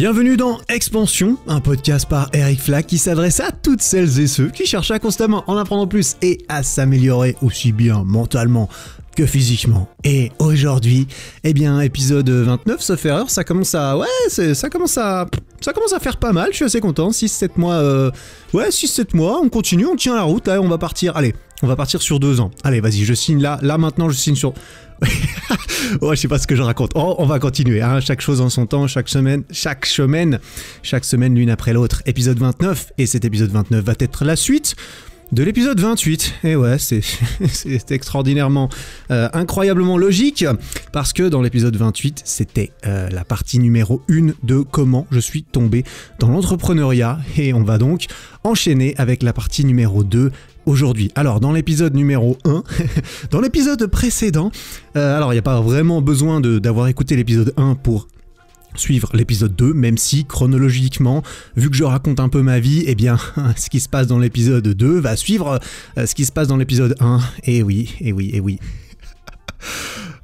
Bienvenue dans Expansion, un podcast par Eric Flack qui s'adresse à toutes celles et ceux qui cherchent à constamment en apprendre plus et à s'améliorer aussi bien mentalement que physiquement. Et aujourd'hui, épisode 29, sauf erreur, ça commence à faire pas mal, je suis assez content, 6-7 mois, 6-7 mois, on continue, on tient la route, là on va partir sur 2 ans. Allez, vas-y, je signe là maintenant je signe sur... je sais pas ce que je raconte. On va continuer, hein. Chaque chose en son temps, chaque semaine l'une après l'autre. Épisode 29, et cet épisode 29 va être la suite de l'épisode 28. Et ouais, c'est extraordinairement, incroyablement logique, parce que dans l'épisode 28, c'était la partie numéro 1 de comment je suis tombé dans l'entrepreneuriat, et on va donc enchaîner avec la partie numéro 2 aujourd'hui. Alors, dans l'épisode numéro 1, dans l'épisode précédent, alors il n'y a pas vraiment besoin d'avoir écouté l'épisode 1 pour suivre l'épisode 2, même si chronologiquement, vu que je raconte un peu ma vie, ce qui se passe dans l'épisode 2 va suivre ce qui se passe dans l'épisode 1. Et oui.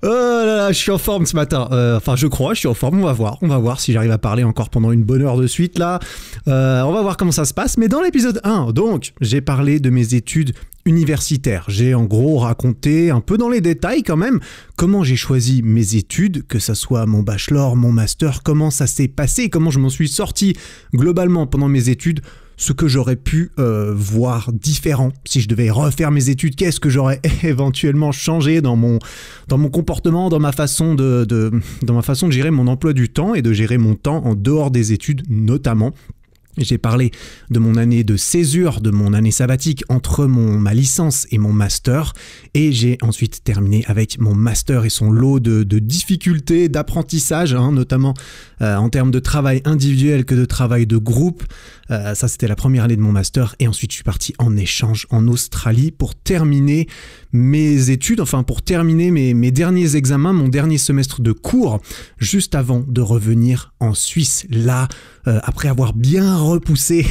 Oh là là, je suis en forme ce matin. Je crois, je suis en forme. On va voir si j'arrive à parler encore pendant une bonne heure de suite là. On va voir comment ça se passe. Mais dans l'épisode 1, donc, j'ai parlé de mes études universitaires. J'ai en gros raconté un peu dans les détails quand même comment j'ai choisi mes études, que ça soit mon bachelor, mon master, comment ça s'est passé, comment je m'en suis sorti globalement pendant mes études. Ce que j'aurais pu voir différent si je devais refaire mes études, qu'est-ce que j'aurais éventuellement changé dans mon comportement, dans ma façon de gérer mon emploi du temps et de gérer mon temps en dehors des études notamment. J'ai parlé de mon année de césure, de mon année sabbatique entre ma licence et mon master, et j'ai ensuite terminé avec mon master et son lot de difficultés, d'apprentissage, notamment en termes de travail individuel que de travail de groupe. Ça, c'était la première année de mon master, et ensuite je suis parti en échange en Australie pour terminer mes études, pour terminer mes derniers examens, mon dernier semestre de cours, juste avant de revenir en Suisse. Là, après avoir bien repoussé,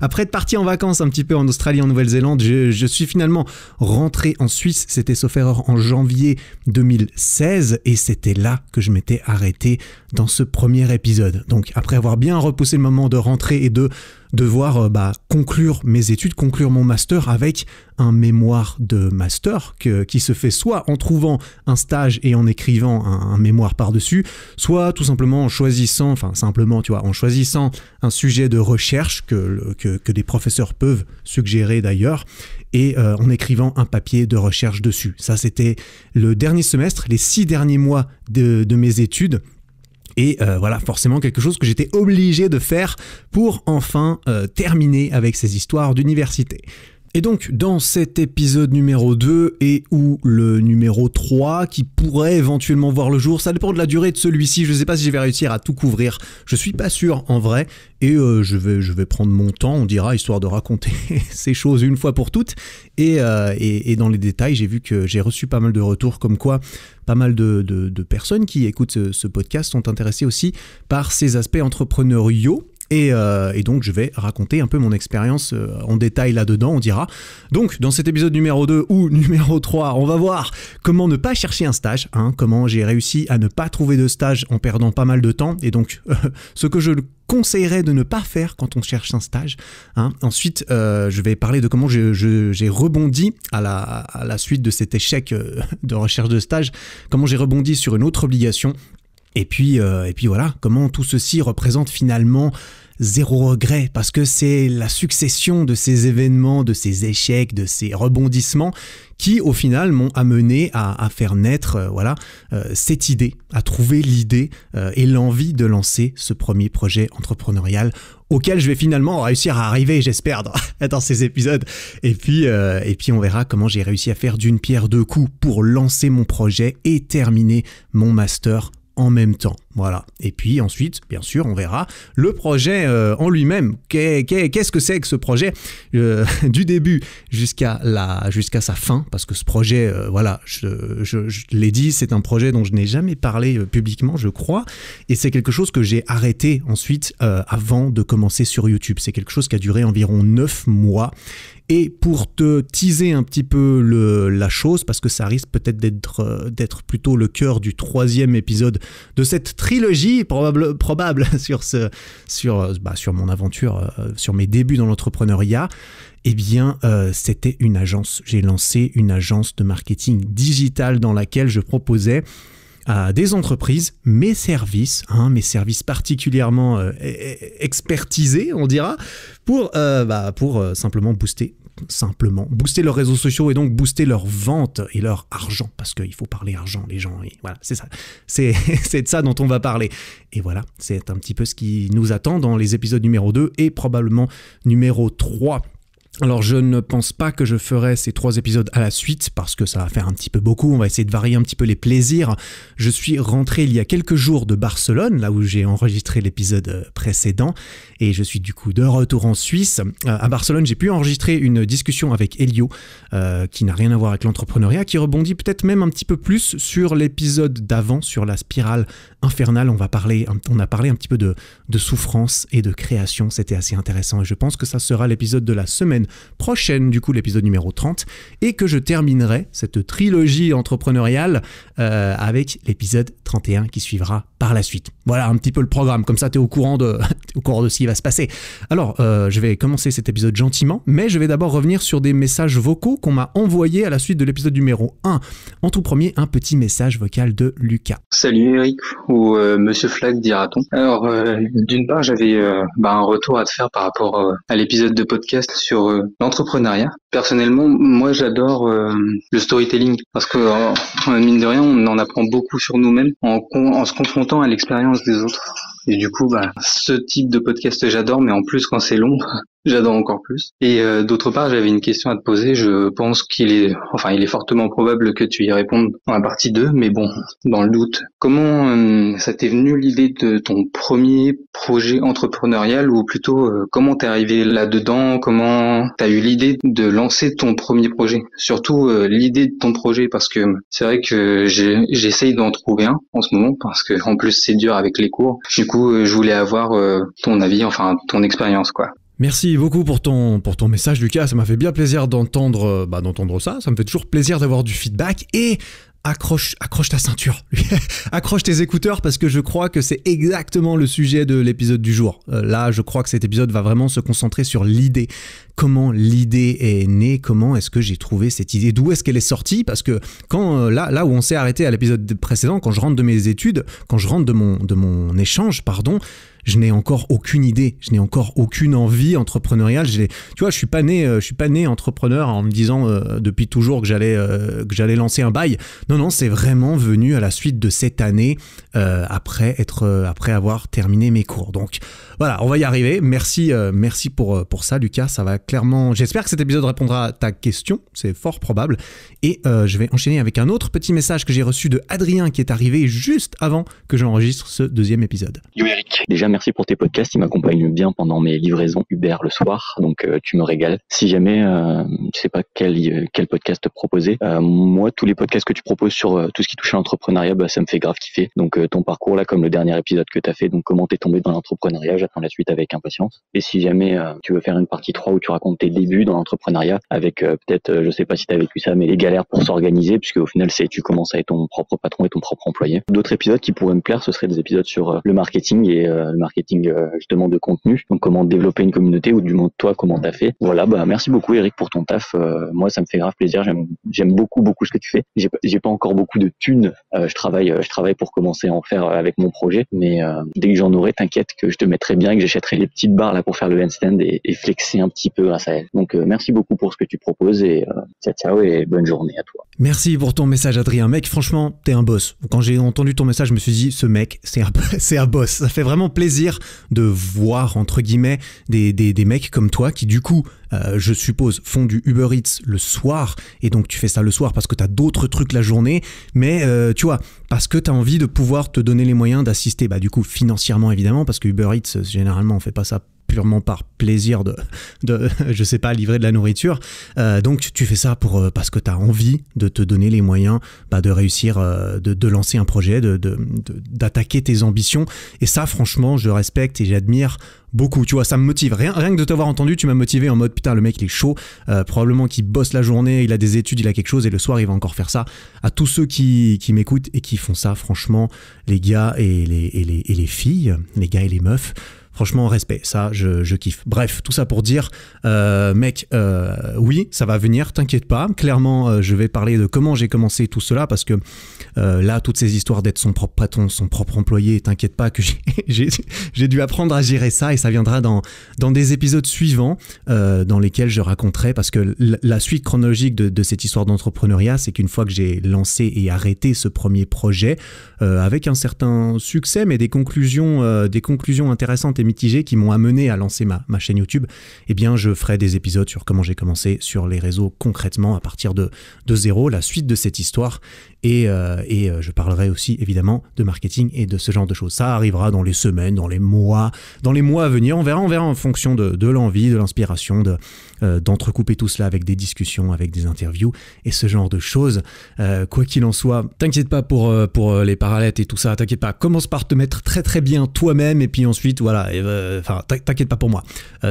après être parti en vacances un petit peu en Australie, en Nouvelle-Zélande, je suis finalement rentré en Suisse, c'était sauf erreur en janvier 2016, et c'était là que je m'étais arrêté dans ce premier épisode. Donc après avoir bien repoussé le moment de rentrer et de devoir conclure mes études, conclure mon master avec un mémoire de master qui se fait soit en trouvant un stage et en écrivant un mémoire par-dessus, soit tout simplement en choisissant, en choisissant un sujet de recherche que des professeurs peuvent suggérer d'ailleurs, et en écrivant un papier de recherche dessus. Ça, c'était le dernier semestre, les 6 derniers mois de mes études. Et forcément quelque chose que j'étais obligé de faire pour enfin terminer avec ces histoires d'université. Et donc, dans cet épisode numéro 2 et ou le numéro 3 qui pourrait éventuellement voir le jour, ça dépend de la durée de celui-ci, je ne sais pas si je vais réussir à tout couvrir, je suis pas sûr en vrai, et je vais prendre mon temps, on dira, histoire de raconter ces choses une fois pour toutes, et dans les détails, j'ai vu que j'ai reçu pas mal de retours comme quoi pas mal de personnes qui écoutent ce podcast sont intéressées aussi par ces aspects entrepreneuriaux. Et donc je vais raconter un peu mon expérience en détail là-dedans, on dira. Donc dans cet épisode numéro 2 ou numéro 3, on va voir comment ne pas chercher un stage, comment j'ai réussi à ne pas trouver de stage en perdant pas mal de temps, et donc ce que je conseillerais de ne pas faire quand on cherche un stage. Ensuite, je vais parler de comment j'ai rebondi à la suite de cet échec de recherche de stage, comment j'ai rebondi sur une autre obligation. Et puis voilà, comment tout ceci représente finalement 0 regret, parce que c'est la succession de ces événements, de ces échecs, de ces rebondissements qui au final m'ont amené à faire naître cette idée, à trouver l'idée et l'envie de lancer ce premier projet entrepreneurial auquel je vais finalement réussir à arriver, j'espère, dans ces épisodes. Et puis on verra comment j'ai réussi à faire d'une pierre 2 coups pour lancer mon projet et terminer mon master en même temps. Voilà. Et puis ensuite, bien sûr, on verra le projet en lui-même. Qu'est-ce que c'est que ce projet du début jusqu'à sa fin, parce que ce projet, je l'ai dit, c'est un projet dont je n'ai jamais parlé publiquement, je crois, et c'est quelque chose que j'ai arrêté ensuite avant de commencer sur YouTube. C'est quelque chose qui a duré environ 9 mois. Et pour te teaser un petit peu la chose, parce que ça risque peut-être d'être plutôt le cœur du 3e épisode de cette trilogie probable sur mon aventure, sur mes débuts dans l'entrepreneuriat. Eh bien, c'était une agence. J'ai lancé une agence de marketing digital dans laquelle je proposais à des entreprises mes services particulièrement expertisés, on dira, pour simplement booster leurs réseaux sociaux et donc booster leur vente et leur argent, parce qu'il faut parler argent, les gens, et voilà, c'est ça, c'est de ça dont on va parler. Et voilà, c'est un petit peu ce qui nous attend dans les épisodes numéro 2 et probablement numéro 3. Alors je ne pense pas que je ferai ces 3 épisodes à la suite parce que ça va faire un petit peu beaucoup, on va essayer de varier un petit peu les plaisirs. Je suis rentré il y a quelques jours de Barcelone, là où j'ai enregistré l'épisode précédent, et je suis du coup de retour en Suisse. À Barcelone, j'ai pu enregistrer une discussion avec Elio, qui n'a rien à voir avec l'entrepreneuriat, qui rebondit peut-être même un petit peu plus sur l'épisode d'avant, sur la spirale infernale. On a parlé un petit peu de souffrance et de création, c'était assez intéressant, et je pense que ça sera l'épisode de la semaine prochaine, du coup l'épisode numéro 30, et que je terminerai cette trilogie entrepreneuriale avec l'épisode 31 qui suivra par la suite. Voilà un petit peu le programme, comme ça t'es au courant de ce qui va se passer. Alors je vais commencer cet épisode gentiment, mais je vais d'abord revenir sur des messages vocaux qu'on m'a envoyés à la suite de l'épisode numéro 1. En tout premier, un petit message vocal de Lucas. Salut Eric, ou Monsieur Flag dira-t-on. Alors d'une part j'avais un retour à te faire par rapport à l'épisode de podcast sur l'entrepreneuriat. Personnellement, moi j'adore le storytelling parce que mine de rien on en apprend beaucoup sur nous-mêmes en se confrontant à l'expérience des autres. Et du coup, ce type de podcast j'adore, mais en plus quand c'est long, j'adore encore plus. Et d'autre part, j'avais une question à te poser. Je pense il est fortement probable que tu y répondes dans la partie 2, mais bon, dans le doute. Comment ça t'est venu l'idée de ton premier projet entrepreneurial, ou plutôt comment t'es arrivé là-dedans? Comment t'as eu l'idée de lancer ton premier projet? Surtout l'idée de ton projet, parce que c'est vrai que j'essaye d'en trouver un en ce moment, parce que en plus c'est dur avec les cours. Du coup, je voulais avoir ton avis, ton expérience, quoi. Merci beaucoup pour ton message, Lucas. Ça m'a fait bien plaisir d'entendre ça. Ça me fait toujours plaisir d'avoir du feedback. Et accroche ta ceinture, accroche tes écouteurs, parce que je crois que c'est exactement le sujet de l'épisode du jour. Là, je crois que cet épisode va vraiment se concentrer sur l'idée. Comment l'idée est née, comment est-ce que j'ai trouvé cette idée, d'où est-ce qu'elle est sortie, parce que quand là où on s'est arrêté à l'épisode précédent, quand je rentre de mes études, quand je rentre de mon échange, je n'ai encore aucune idée, je n'ai encore aucune envie entrepreneuriale. Tu vois, je suis pas né entrepreneur en me disant depuis toujours que j'allais lancer un bail. Non, c'est vraiment venu à la suite de cette année, après avoir terminé mes cours. Donc voilà, on va y arriver. Merci pour ça, Lucas. Ça va clairement. J'espère que cet épisode répondra à ta question. C'est fort probable. Et je vais enchaîner avec un autre petit message que j'ai reçu de Adrien, qui est arrivé juste avant que j'enregistre ce 2e épisode. Yo Eric, déjà merci pour tes podcasts, ils m'accompagnent bien pendant mes livraisons Uber le soir, donc tu me régales. Si jamais tu sais pas quel podcast te proposer, moi tous les podcasts que tu proposes sur tout ce qui touche à l'entrepreneuriat, ça me fait grave kiffer. Donc ton parcours là, comme le dernier épisode que tu as fait, donc comment t'es tombé dans l'entrepreneuriat, j'attends la suite avec impatience. Et si jamais tu veux faire une partie 3 où tu racontes tes débuts dans l'entrepreneuriat avec peut-être, je sais pas si tu as vécu ça, mais les galères pour s'organiser, puisque au final tu commences à être ton propre patron et ton propre employé. D'autres épisodes qui pourraient me plaire, ce seraient des épisodes sur le marketing et le marketing justement de contenu, donc comment développer une communauté, ou du moins toi comment t'as fait. Voilà, merci beaucoup Eric pour ton taf. Moi ça me fait grave plaisir, j'aime beaucoup ce que tu fais. J'ai pas encore beaucoup de thunes, je travaille pour commencer à en faire avec mon projet, mais dès que j'en aurai, t'inquiète que je te mettrai bien, que j'achèterai les petites barres là pour faire le handstand et flexer un petit peu grâce à elle. Donc merci beaucoup pour ce que tu proposes, et ciao et bonne journée à toi. Merci pour ton message, Adrien. Mec, franchement, t'es un boss. Quand j'ai entendu ton message, je me suis dit, ce mec, c'est un boss. Ça fait vraiment plaisir de voir, entre guillemets, des mecs comme toi qui, du coup, je suppose, font du Uber Eats le soir. Et donc, tu fais ça le soir parce que t'as d'autres trucs la journée. Mais, tu vois, parce que t'as envie de pouvoir te donner les moyens d'assister, du coup, financièrement, évidemment, parce que Uber Eats, généralement, on fait pas ça purement par plaisir de je sais pas, livrer de la nourriture. Donc tu fais ça parce que tu as envie de te donner les moyens de réussir, de lancer un projet, d'attaquer tes ambitions. Et ça, franchement, je respecte et j'admire beaucoup. Tu vois, ça me motive. Rien que de t'avoir entendu, tu m'as motivé en mode putain, le mec il est chaud. Probablement qu'il bosse la journée, il a des études, il a quelque chose et le soir il va encore faire ça. À tous ceux qui m'écoutent et qui font ça, franchement, les gars et les filles, les gars et les meufs, franchement, respect, ça, je kiffe. Bref, tout ça pour dire, mec, oui, ça va venir, t'inquiète pas. Clairement, je vais parler de comment j'ai commencé tout cela, parce que là, toutes ces histoires d'être son propre patron, son propre employé, t'inquiète pas que j'ai dû apprendre à gérer ça, et ça viendra dans des épisodes suivants, dans lesquels je raconterai, parce que la suite chronologique de cette histoire d'entrepreneuriat, c'est qu'une fois que j'ai lancé et arrêté ce premier projet, avec un certain succès, mais des conclusions intéressantes et mitigés qui m'ont amené à lancer ma chaîne YouTube, eh bien je ferai des épisodes sur comment j'ai commencé sur les réseaux concrètement à partir de zéro, la suite de cette histoire, et je parlerai aussi évidemment de marketing et de ce genre de choses. Ça arrivera dans les semaines, dans les mois à venir, on verra en fonction de l'envie, de l'inspiration, d'entrecouper tout cela avec des discussions, avec des interviews et ce genre de choses. Quoi qu'il en soit, t'inquiète pas pour les parallèles et tout ça, t'inquiète pas, commence par te mettre très très bien toi-même et puis ensuite voilà, t'inquiète pas pour moi,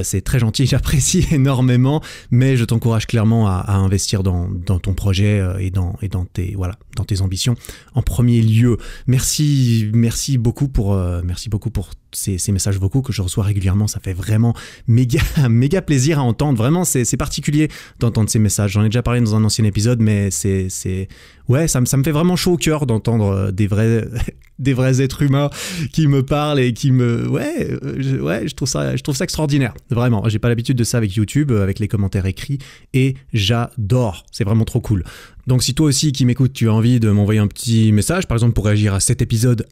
c'est très gentil, j'apprécie énormément, mais je t'encourage clairement à investir dans ton projet et dans tes ambitions en premier lieu. Merci beaucoup pour ces messages vocaux que je reçois régulièrement, ça fait vraiment méga plaisir à entendre. Vraiment, c'est particulier d'entendre ces messages. J'en ai déjà parlé dans un ancien épisode, mais ouais, ça me fait vraiment chaud au cœur d'entendre des vrais êtres humains qui me parlent et qui me... Ouais, je trouve ça extraordinaire. Vraiment, j'ai pas l'habitude de ça avec YouTube, avec les commentaires écrits, et j'adore. C'est vraiment trop cool. Donc si toi aussi qui m'écoutes, tu as envie de m'envoyer un petit message, par exemple pour réagir à cet épisode,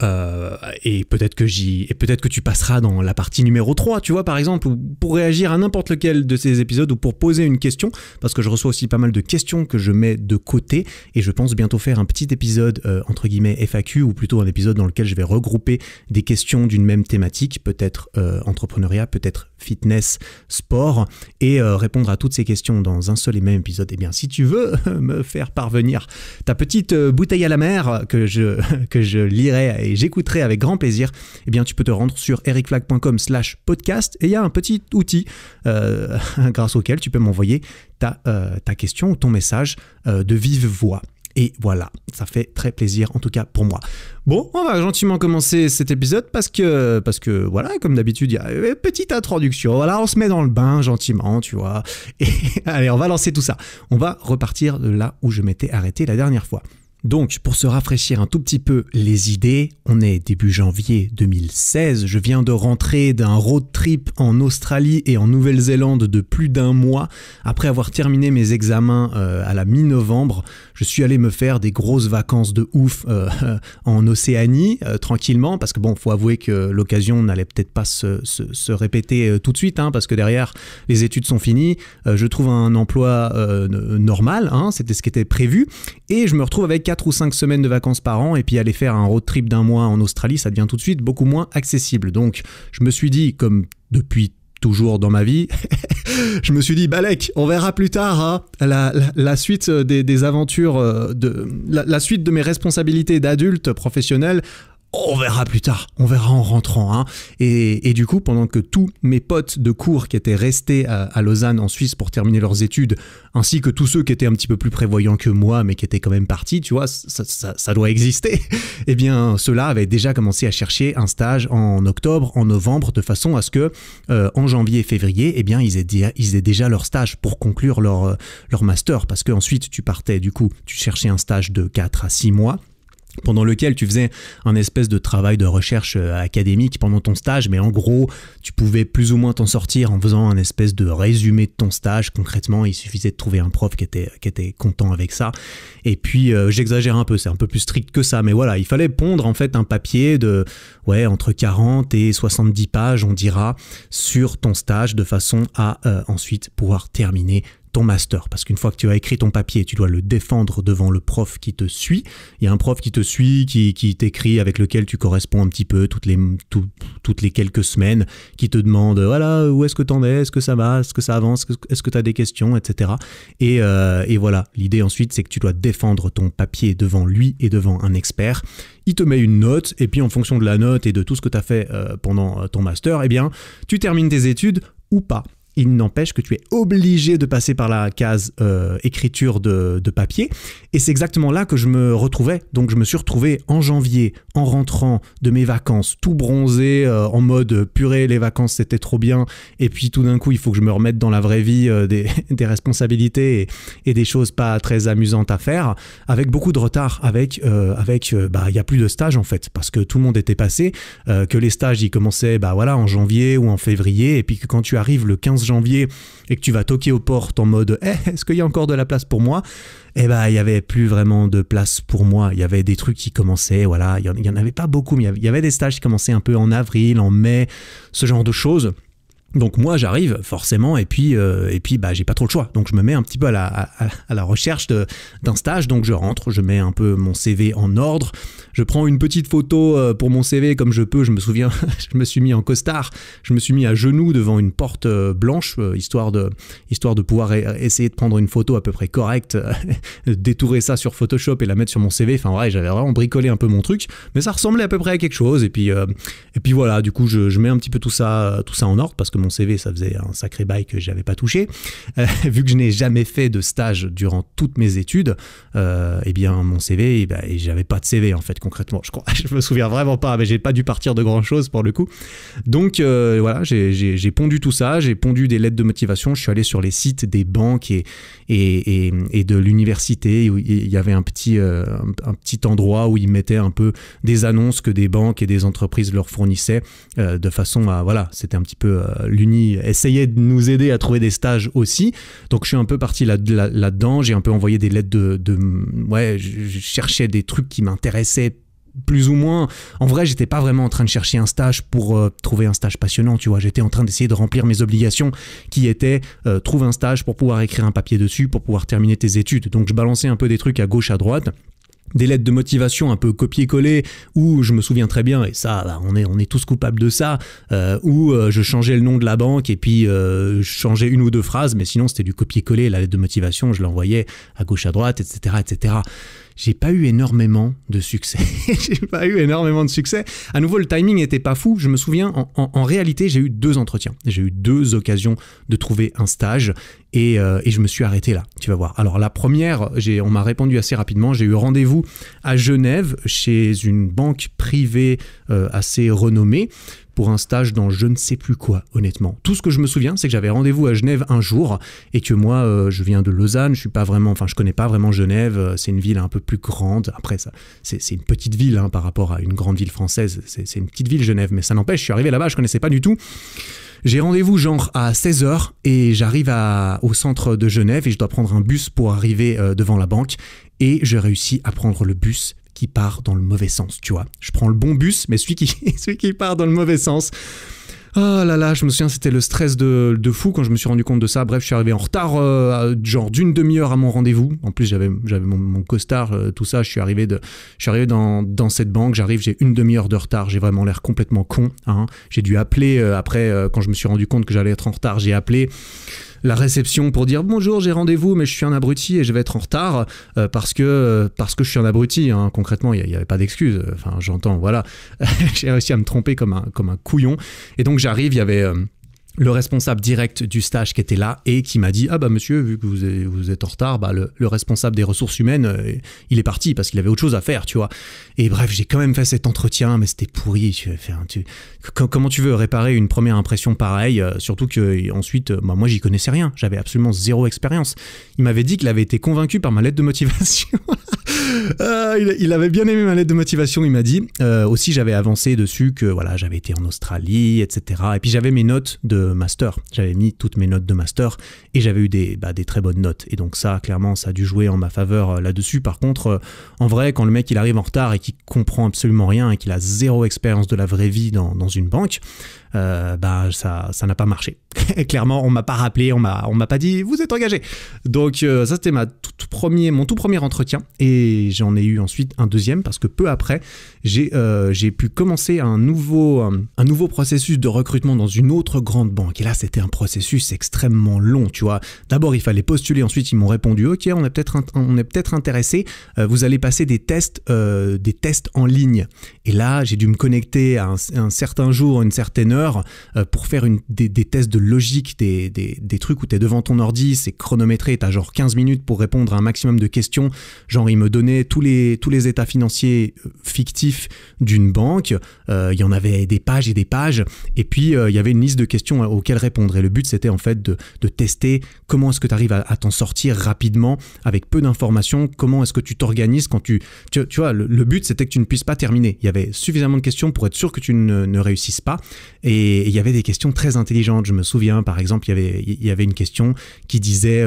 et peut-être que tu passeras dans la partie numéro 3, tu vois, par exemple, ou pour réagir à n'importe lequel de ces épisodes, ou pour poser une question, parce que je reçois aussi pas mal de questions que je mets de côté, et je pense bientôt faire un petit épisode, entre guillemets, FAQ, ou plutôt un épisode dans lequel je vais regrouper des questions d'une même thématique, peut-être entrepreneuriat, peut-être fitness, sport, et répondre à toutes ces questions dans un seul et même épisode. Eh bien, si tu veux me faire parvenir ta petite bouteille à la mer que je lirai et j'écouterai avec grand plaisir, eh bien, tu peux te rendre sur ericflag.com/podcast et il y a un petit outil grâce auquel tu peux m'envoyer ta question ou ton message de vive voix. Et voilà, ça fait très plaisir, en tout cas pour moi. Bon, on va gentiment commencer cet épisode parce que voilà, comme d'habitude, il y a une petite introduction. Voilà, on se met dans le bain gentiment, tu vois. Et allez, on va lancer tout ça. On va repartir de là où je m'étais arrêté la dernière fois. Donc, pour se rafraîchir un tout petit peu les idées, on est début janvier 2016. Je viens de rentrer d'un road trip en Australie et en Nouvelle-Zélande de plus d'un mois. Après avoir terminé mes examens à la mi-novembre, je suis allé me faire des grosses vacances de ouf en Océanie, tranquillement, parce que bon, faut avouer que l'occasion n'allait peut-être pas se répéter tout de suite, hein, parce que derrière, les études sont finies. Je trouve un emploi normal, hein, c'était ce qui était prévu, et je me retrouve avec 4 ou 5 semaines de vacances par an, et puis aller faire un road trip d'un mois en Australie, ça devient tout de suite beaucoup moins accessible. Donc je me suis dit, comme depuis toujours dans ma vie, je me suis dit, Balek, on verra plus tard, hein, la suite des aventures, la suite de mes responsabilités d'adulte professionnel. On verra plus tard, on verra en rentrant. Hein. Et du coup, pendant que tous mes potes de cours qui étaient restés à Lausanne en Suisse pour terminer leurs études, ainsi que tous ceux qui étaient un petit peu plus prévoyants que moi, mais qui étaient quand même partis, tu vois, ça doit exister, eh bien, ceux-là avaient déjà commencé à chercher un stage en octobre, en novembre, de façon à ce que en janvier et février, eh bien, ils aient déjà leur stage pour conclure leur master. Parce qu'ensuite, tu cherchais un stage de 4 à 6 mois, pendant lequel tu faisais un espèce de travail de recherche académique pendant ton stage, mais en gros, tu pouvais plus ou moins t'en sortir en faisant un espèce de résumé de ton stage. Concrètement, il suffisait de trouver un prof qui était content avec ça. Et puis, j'exagère un peu, c'est un peu plus strict que ça, mais voilà, il fallait pondre en fait un papier de, entre 40 et 70 pages, on dira, sur ton stage, de façon à ensuite pouvoir terminer ton master. Parce qu'une fois que tu as écrit ton papier, tu dois le défendre devant le prof qui te suit. Il y a un prof qui te suit, qui t'écrit, avec lequel tu corresponds un petit peu toutes les quelques semaines, qui te demande, voilà, où est-ce que t'en es, est-ce que ça va, est-ce que ça avance, est-ce que tu as des questions, etc. Et voilà, l'idée ensuite, c'est que tu dois défendre ton papier devant lui et devant un expert. Il te met une note, et puis en fonction de la note et de tout ce que tu as fait pendant ton master, eh bien, tu termines tes études ou pas. Il n'empêche que tu es obligé de passer par la case écriture de papier. Et c'est exactement là que je me retrouvais. Donc je me suis retrouvé en janvier, en rentrant de mes vacances, tout bronzé, en mode purée, les vacances c'était trop bien. Et puis tout d'un coup, il faut que je me remette dans la vraie vie des responsabilités et des choses pas très amusantes à faire, avec beaucoup de retard, avec il y a plus de stages en fait, parce que tout le monde était passé, que les stages ils commençaient en janvier ou en février, et puis que quand tu arrives le 15 janvier et que tu vas toquer aux portes en mode est-ce qu'il y a encore de la place pour moi, il y avait plus vraiment de place pour moi. Il y avait des trucs qui commençaient, voilà, il y en avait pas beaucoup, mais il y avait des stages qui commençaient un peu en avril, en mai, ce genre de choses. Donc moi j'arrive forcément et puis j'ai pas trop le choix, donc je me mets un petit peu à la recherche d'un stage. Donc je rentre, je mets un peu mon CV en ordre, je prends une petite photo pour mon CV comme je peux. Je me souviens, je me suis mis en costard, je me suis mis à genoux devant une porte blanche, histoire de pouvoir essayer de prendre une photo à peu près correcte, détourer ça sur Photoshop et la mettre sur mon CV. Enfin ouais, j'avais vraiment bricolé un peu mon truc, mais ça ressemblait à peu près à quelque chose. Et puis voilà, du coup je mets un petit peu tout ça en ordre, parce que mon CV, ça faisait un sacré bail que j'avais pas touché. Vu que je n'ai jamais fait de stage durant toutes mes études, mon CV, et j'avais pas de CV en fait, concrètement. Je me souviens vraiment pas, mais j'ai pas dû partir de grand chose pour le coup. Donc voilà, j'ai pondu tout ça, j'ai pondu des lettres de motivation, je suis allé sur les sites des banques et de l'université, où il y avait un petit endroit où ils mettaient un peu des annonces que des banques et des entreprises leur fournissaient, de façon à, voilà, c'était un petit peu l'Uni essayait de nous aider à trouver des stages aussi. Donc je suis un peu parti là-dedans, j'ai un peu envoyé des lettres je cherchais des trucs qui m'intéressaient plus ou moins. En vrai, j'étais pas vraiment en train de chercher un stage pour trouver un stage passionnant, tu vois. J'étais en train d'essayer de remplir mes obligations qui étaient trouve un stage pour pouvoir écrire un papier dessus, pour pouvoir terminer tes études. Donc je balançais un peu des trucs à gauche, à droite. Des lettres de motivation un peu copier-coller, où je me souviens très bien, et ça, on est tous coupables de ça, où je changeais le nom de la banque et puis je changeais une ou deux phrases, mais sinon c'était du copier-coller. La lettre de motivation, je l'envoyais à gauche, à droite, etc., etc. J'ai pas eu énormément de succès. À nouveau, le timing était pas fou. Je me souviens, en réalité, j'ai eu 2 entretiens. J'ai eu 2 occasions de trouver un stage et je me suis arrêté là. Tu vas voir. Alors la première, on m'a répondu assez rapidement. J'ai eu rendez-vous à Genève chez une banque privée assez renommée, pour un stage dans je ne sais plus quoi, honnêtement. Tout ce que je me souviens, c'est que j'avais rendez-vous à Genève un jour et que moi, je viens de Lausanne, je connais pas vraiment Genève, c'est une ville un peu plus grande. Après, ça, c'est une petite ville par rapport à une grande ville française, c'est une petite ville Genève, mais ça n'empêche, je suis arrivé là-bas, je connaissais pas du tout. J'ai rendez-vous genre à 16h et j'arrive au centre de Genève et je dois prendre un bus pour arriver devant la banque, et je réussis à prendre le bus qui part dans le mauvais sens, tu vois. Je prends le bon bus, mais celui qui part dans le mauvais sens. Oh là là, je me souviens, c'était le stress de fou quand je me suis rendu compte de ça. Bref, je suis arrivé en retard, genre d'une demi-heure à mon rendez-vous. En plus, j'avais mon costard, tout ça. Je suis arrivé dans cette banque. J'arrive, j'ai une demi-heure de retard. J'ai vraiment l'air complètement con. J'ai dû appeler après, quand je me suis rendu compte que j'allais être en retard. J'ai appelé la réception pour dire bonjour, j'ai rendez-vous, mais je suis un abruti et je vais être en retard parce que je suis un abruti. Concrètement, il n'y avait pas d'excuse. Enfin, j'entends, voilà. J'ai réussi à me tromper comme un couillon. Et donc j'arrive, il y avait le responsable direct du stage qui était là et qui m'a dit « Ah bah monsieur, vu que vous êtes en retard, le responsable des ressources humaines, il est parti parce qu'il avait autre chose à faire, tu vois. » Et bref, j'ai quand même fait cet entretien, mais c'était pourri. Comment tu veux réparer une première impression pareille, surtout que ensuite, moi j'y connaissais rien, j'avais absolument 0 expérience. Il m'avait dit qu'il avait été convaincu par ma lettre de motivation. Il avait bien aimé ma lettre de motivation, il m'a dit. Aussi, j'avais avancé dessus que voilà, j'avais été en Australie, etc. Et puis j'avais mes notes de master. J'avais mis toutes mes notes de master et j'avais eu des très bonnes notes. Et donc ça, clairement, ça a dû jouer en ma faveur là-dessus. Par contre, en vrai, quand le mec il arrive en retard et qu'il comprend absolument rien et qu'il a 0 expérience de la vraie vie dans une banque, ça n'a pas marché. Clairement, on m'a pas rappelé, on m'a pas dit vous êtes engagé. Donc ça c'était mon tout premier entretien, et j'en ai eu ensuite un deuxième parce que peu après j'ai pu commencer un nouveau processus de recrutement dans une autre grande banque. Et là c'était un processus extrêmement long, tu vois. D'abord il fallait postuler, ensuite ils m'ont répondu ok, on est peut-être intéressé, vous allez passer des tests en ligne. Et là j'ai dû me connecter à un certain jour, une certaine heure pour faire des tests de logique, des trucs où tu es devant ton ordi, c'est chronométré, tu as genre 15 minutes pour répondre à un maximum de questions. Genre il me donnait tous les états financiers fictifs d'une banque, il y en avait des pages et des pages, et puis il y avait une liste de questions auxquelles répondre. Et le but c'était en fait de tester comment est-ce que tu arrives à t'en sortir rapidement avec peu d'informations, comment est-ce que tu t'organises quand tu vois, le but c'était que tu ne puisses pas terminer. Il y avait suffisamment de questions pour être sûr que tu ne réussisses pas, et il y avait des questions très intelligentes. Je me souviens par exemple, il y avait une question qui disait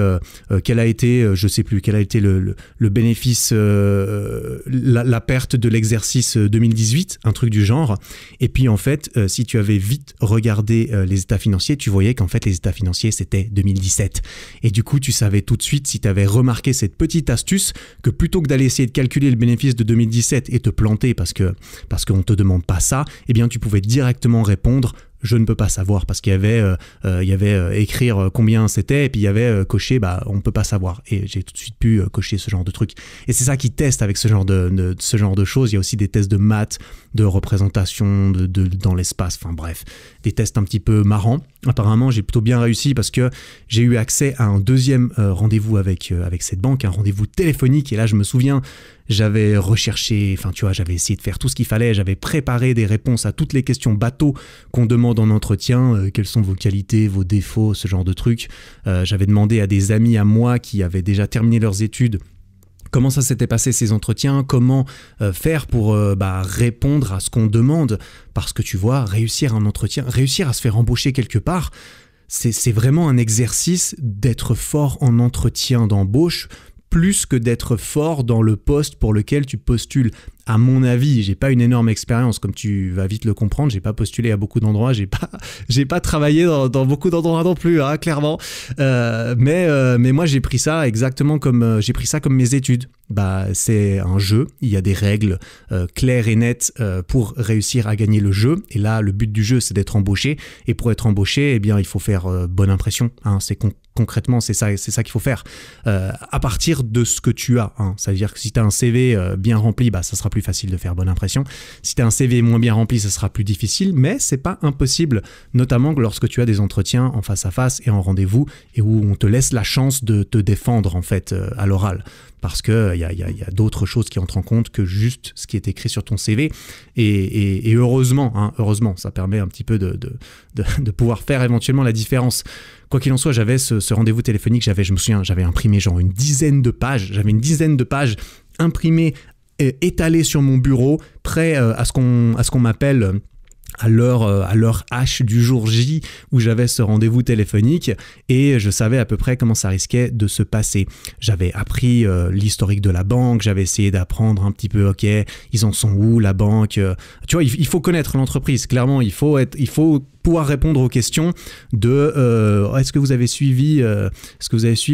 quel a été, je sais plus, quel a été le bénéfice, la perte de l'exercice 2018, un truc du genre. Et puis en fait, si tu avais vite regardé les états financiers, tu voyais qu'en fait les états financiers c'était 2017. Et du coup, tu savais tout de suite, si tu avais remarqué cette petite astuce, que plutôt que d'aller essayer de calculer le bénéfice de 2017 et te planter parce qu'on te demande pas ça, eh bien tu pouvais directement répondre je ne peux pas savoir, parce qu'il y avait écrire combien c'était, et puis il y avait cocher on peut pas savoir, et j'ai tout de suite pu cocher ce genre de truc. Et c'est ça qui teste avec ce genre de choses. Il y a aussi des tests de maths, de représentation dans l'espace, enfin bref, des tests un petit peu marrants. Apparemment j'ai plutôt bien réussi parce que j'ai eu accès à un deuxième rendez-vous avec cette banque, un rendez-vous téléphonique. Et là je me souviens, j'avais recherché, enfin tu vois, j'avais essayé de faire tout ce qu'il fallait, j'avais préparé des réponses à toutes les questions bateaux qu'on demande en entretien, quelles sont vos qualités, vos défauts, ce genre de trucs. J'avais demandé à des amis à moi qui avaient déjà terminé leurs études comment ça s'était passé ces entretiens, comment faire pour répondre à ce qu'on demande, parce que tu vois, réussir un entretien, réussir à se faire embaucher quelque part, c'est vraiment un exercice d'être fort en entretien d'embauche, plus que d'être fort dans le poste pour lequel tu postules. À mon avis, j'ai pas une énorme expérience, comme tu vas vite le comprendre, j'ai pas postulé à beaucoup d'endroits, j'ai pas travaillé dans beaucoup d'endroits non plus, hein, clairement. Mais moi j'ai pris ça exactement comme mes études. C'est un jeu, il y a des règles claires et nettes pour réussir à gagner le jeu. Et là, le but du jeu, c'est d'être embauché. Et pour être embauché, eh bien, il faut faire bonne impression. Hein, concrètement, c'est ça qu'il faut faire. À partir de ce que tu as, hein, c'est-à-dire que si tu as un CV bien rempli, ça sera plus facile de faire bonne impression. Si tu as un CV moins bien rempli, ça sera plus difficile, mais c'est pas impossible, notamment lorsque tu as des entretiens en face à face et en rendez-vous, et où on te laisse la chance de te défendre en fait à l'oral. Parce qu'il y a d'autres choses qui entrent en compte que juste ce qui est écrit sur ton CV. Et heureusement, ça permet un petit peu de pouvoir faire éventuellement la différence. Quoi qu'il en soit, j'avais ce rendez-vous téléphonique, je me souviens, j'avais imprimé genre une dizaine de pages imprimées, étalées sur mon bureau, prêt à ce qu'on m'appelle à l'heure H du jour J où j'avais ce rendez-vous téléphonique, et je savais à peu près comment ça risquait de se passer. J'avais appris l'historique de la banque, j'avais essayé d'apprendre un petit peu, ok, ils en sont où la banque, tu vois, il faut connaître l'entreprise, clairement, il faut pouvoir répondre aux questions de est-ce que vous avez suivi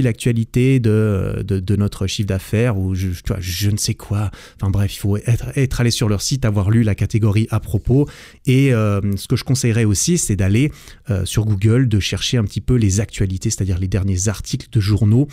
l'actualité de notre chiffre d'affaires, ou je ne sais quoi. Enfin bref, il faut être allé sur leur site, avoir lu la catégorie à propos. Et ce que je conseillerais aussi, c'est d'aller sur Google, de chercher un petit peu les actualités, c'est-à-dire les derniers articles de journaux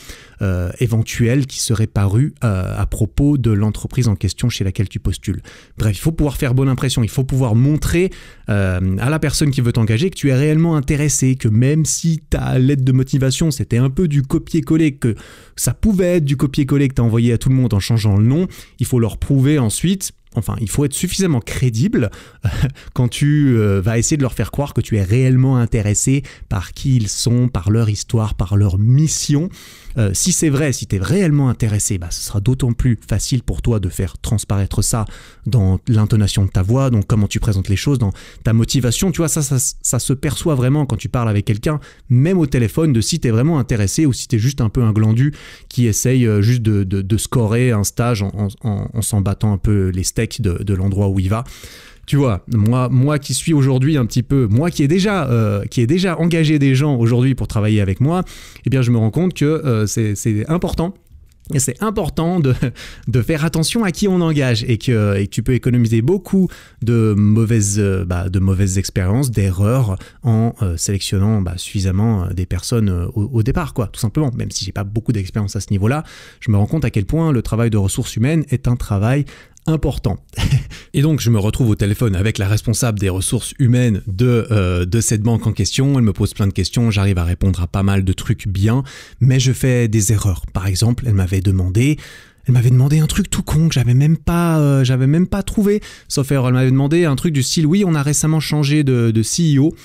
éventuels qui seraient parus à propos de l'entreprise en question chez laquelle tu postules. Bref, il faut pouvoir faire bonne impression, il faut pouvoir montrer à la personne qui veut t'engager que tu es réellement intéressé, que même si ta lettre de motivation c'était un peu du copier-coller, que ça pouvait être du copier-coller que tu as envoyé à tout le monde en changeant le nom, il faut leur prouver ensuite. Enfin, il faut être suffisamment crédible quand tu vas essayer de leur faire croire que tu es réellement intéressé par qui ils sont, par leur histoire, par leur mission. Si c'est vrai, si tu es réellement intéressé, ce sera d'autant plus facile pour toi de faire transparaître ça dans l'intonation de ta voix, donc comment tu présentes les choses, dans ta motivation. Tu vois, ça se perçoit vraiment quand tu parles avec quelqu'un, même au téléphone, de si tu es vraiment intéressé ou si tu es juste un peu un glandu qui essaye juste de scorer un stage en s'en battant un peu les steaks de l'endroit où il va. tu vois, moi qui suis aujourd'hui un petit peu, moi qui ai déjà engagé des gens aujourd'hui pour travailler avec moi, eh bien je me rends compte que c'est important. Et c'est important de faire attention à qui on engage et que tu peux économiser beaucoup de mauvaises expériences, d'erreurs en sélectionnant suffisamment des personnes au départ, quoi, tout simplement. Même si j'ai pas beaucoup d'expérience à ce niveau-là, je me rends compte à quel point le travail de ressources humaines est un travail important. Et donc je me retrouve au téléphone avec la responsable des ressources humaines de cette banque en question. Elle me pose plein de questions, j'arrive à répondre à pas mal de trucs bien, mais je fais des erreurs. Par exemple, elle m'avait demandé un truc tout con que j'avais même pas trouvé. Sauf erreur, elle m'avait demandé un truc du style, oui, on a récemment changé de CEO.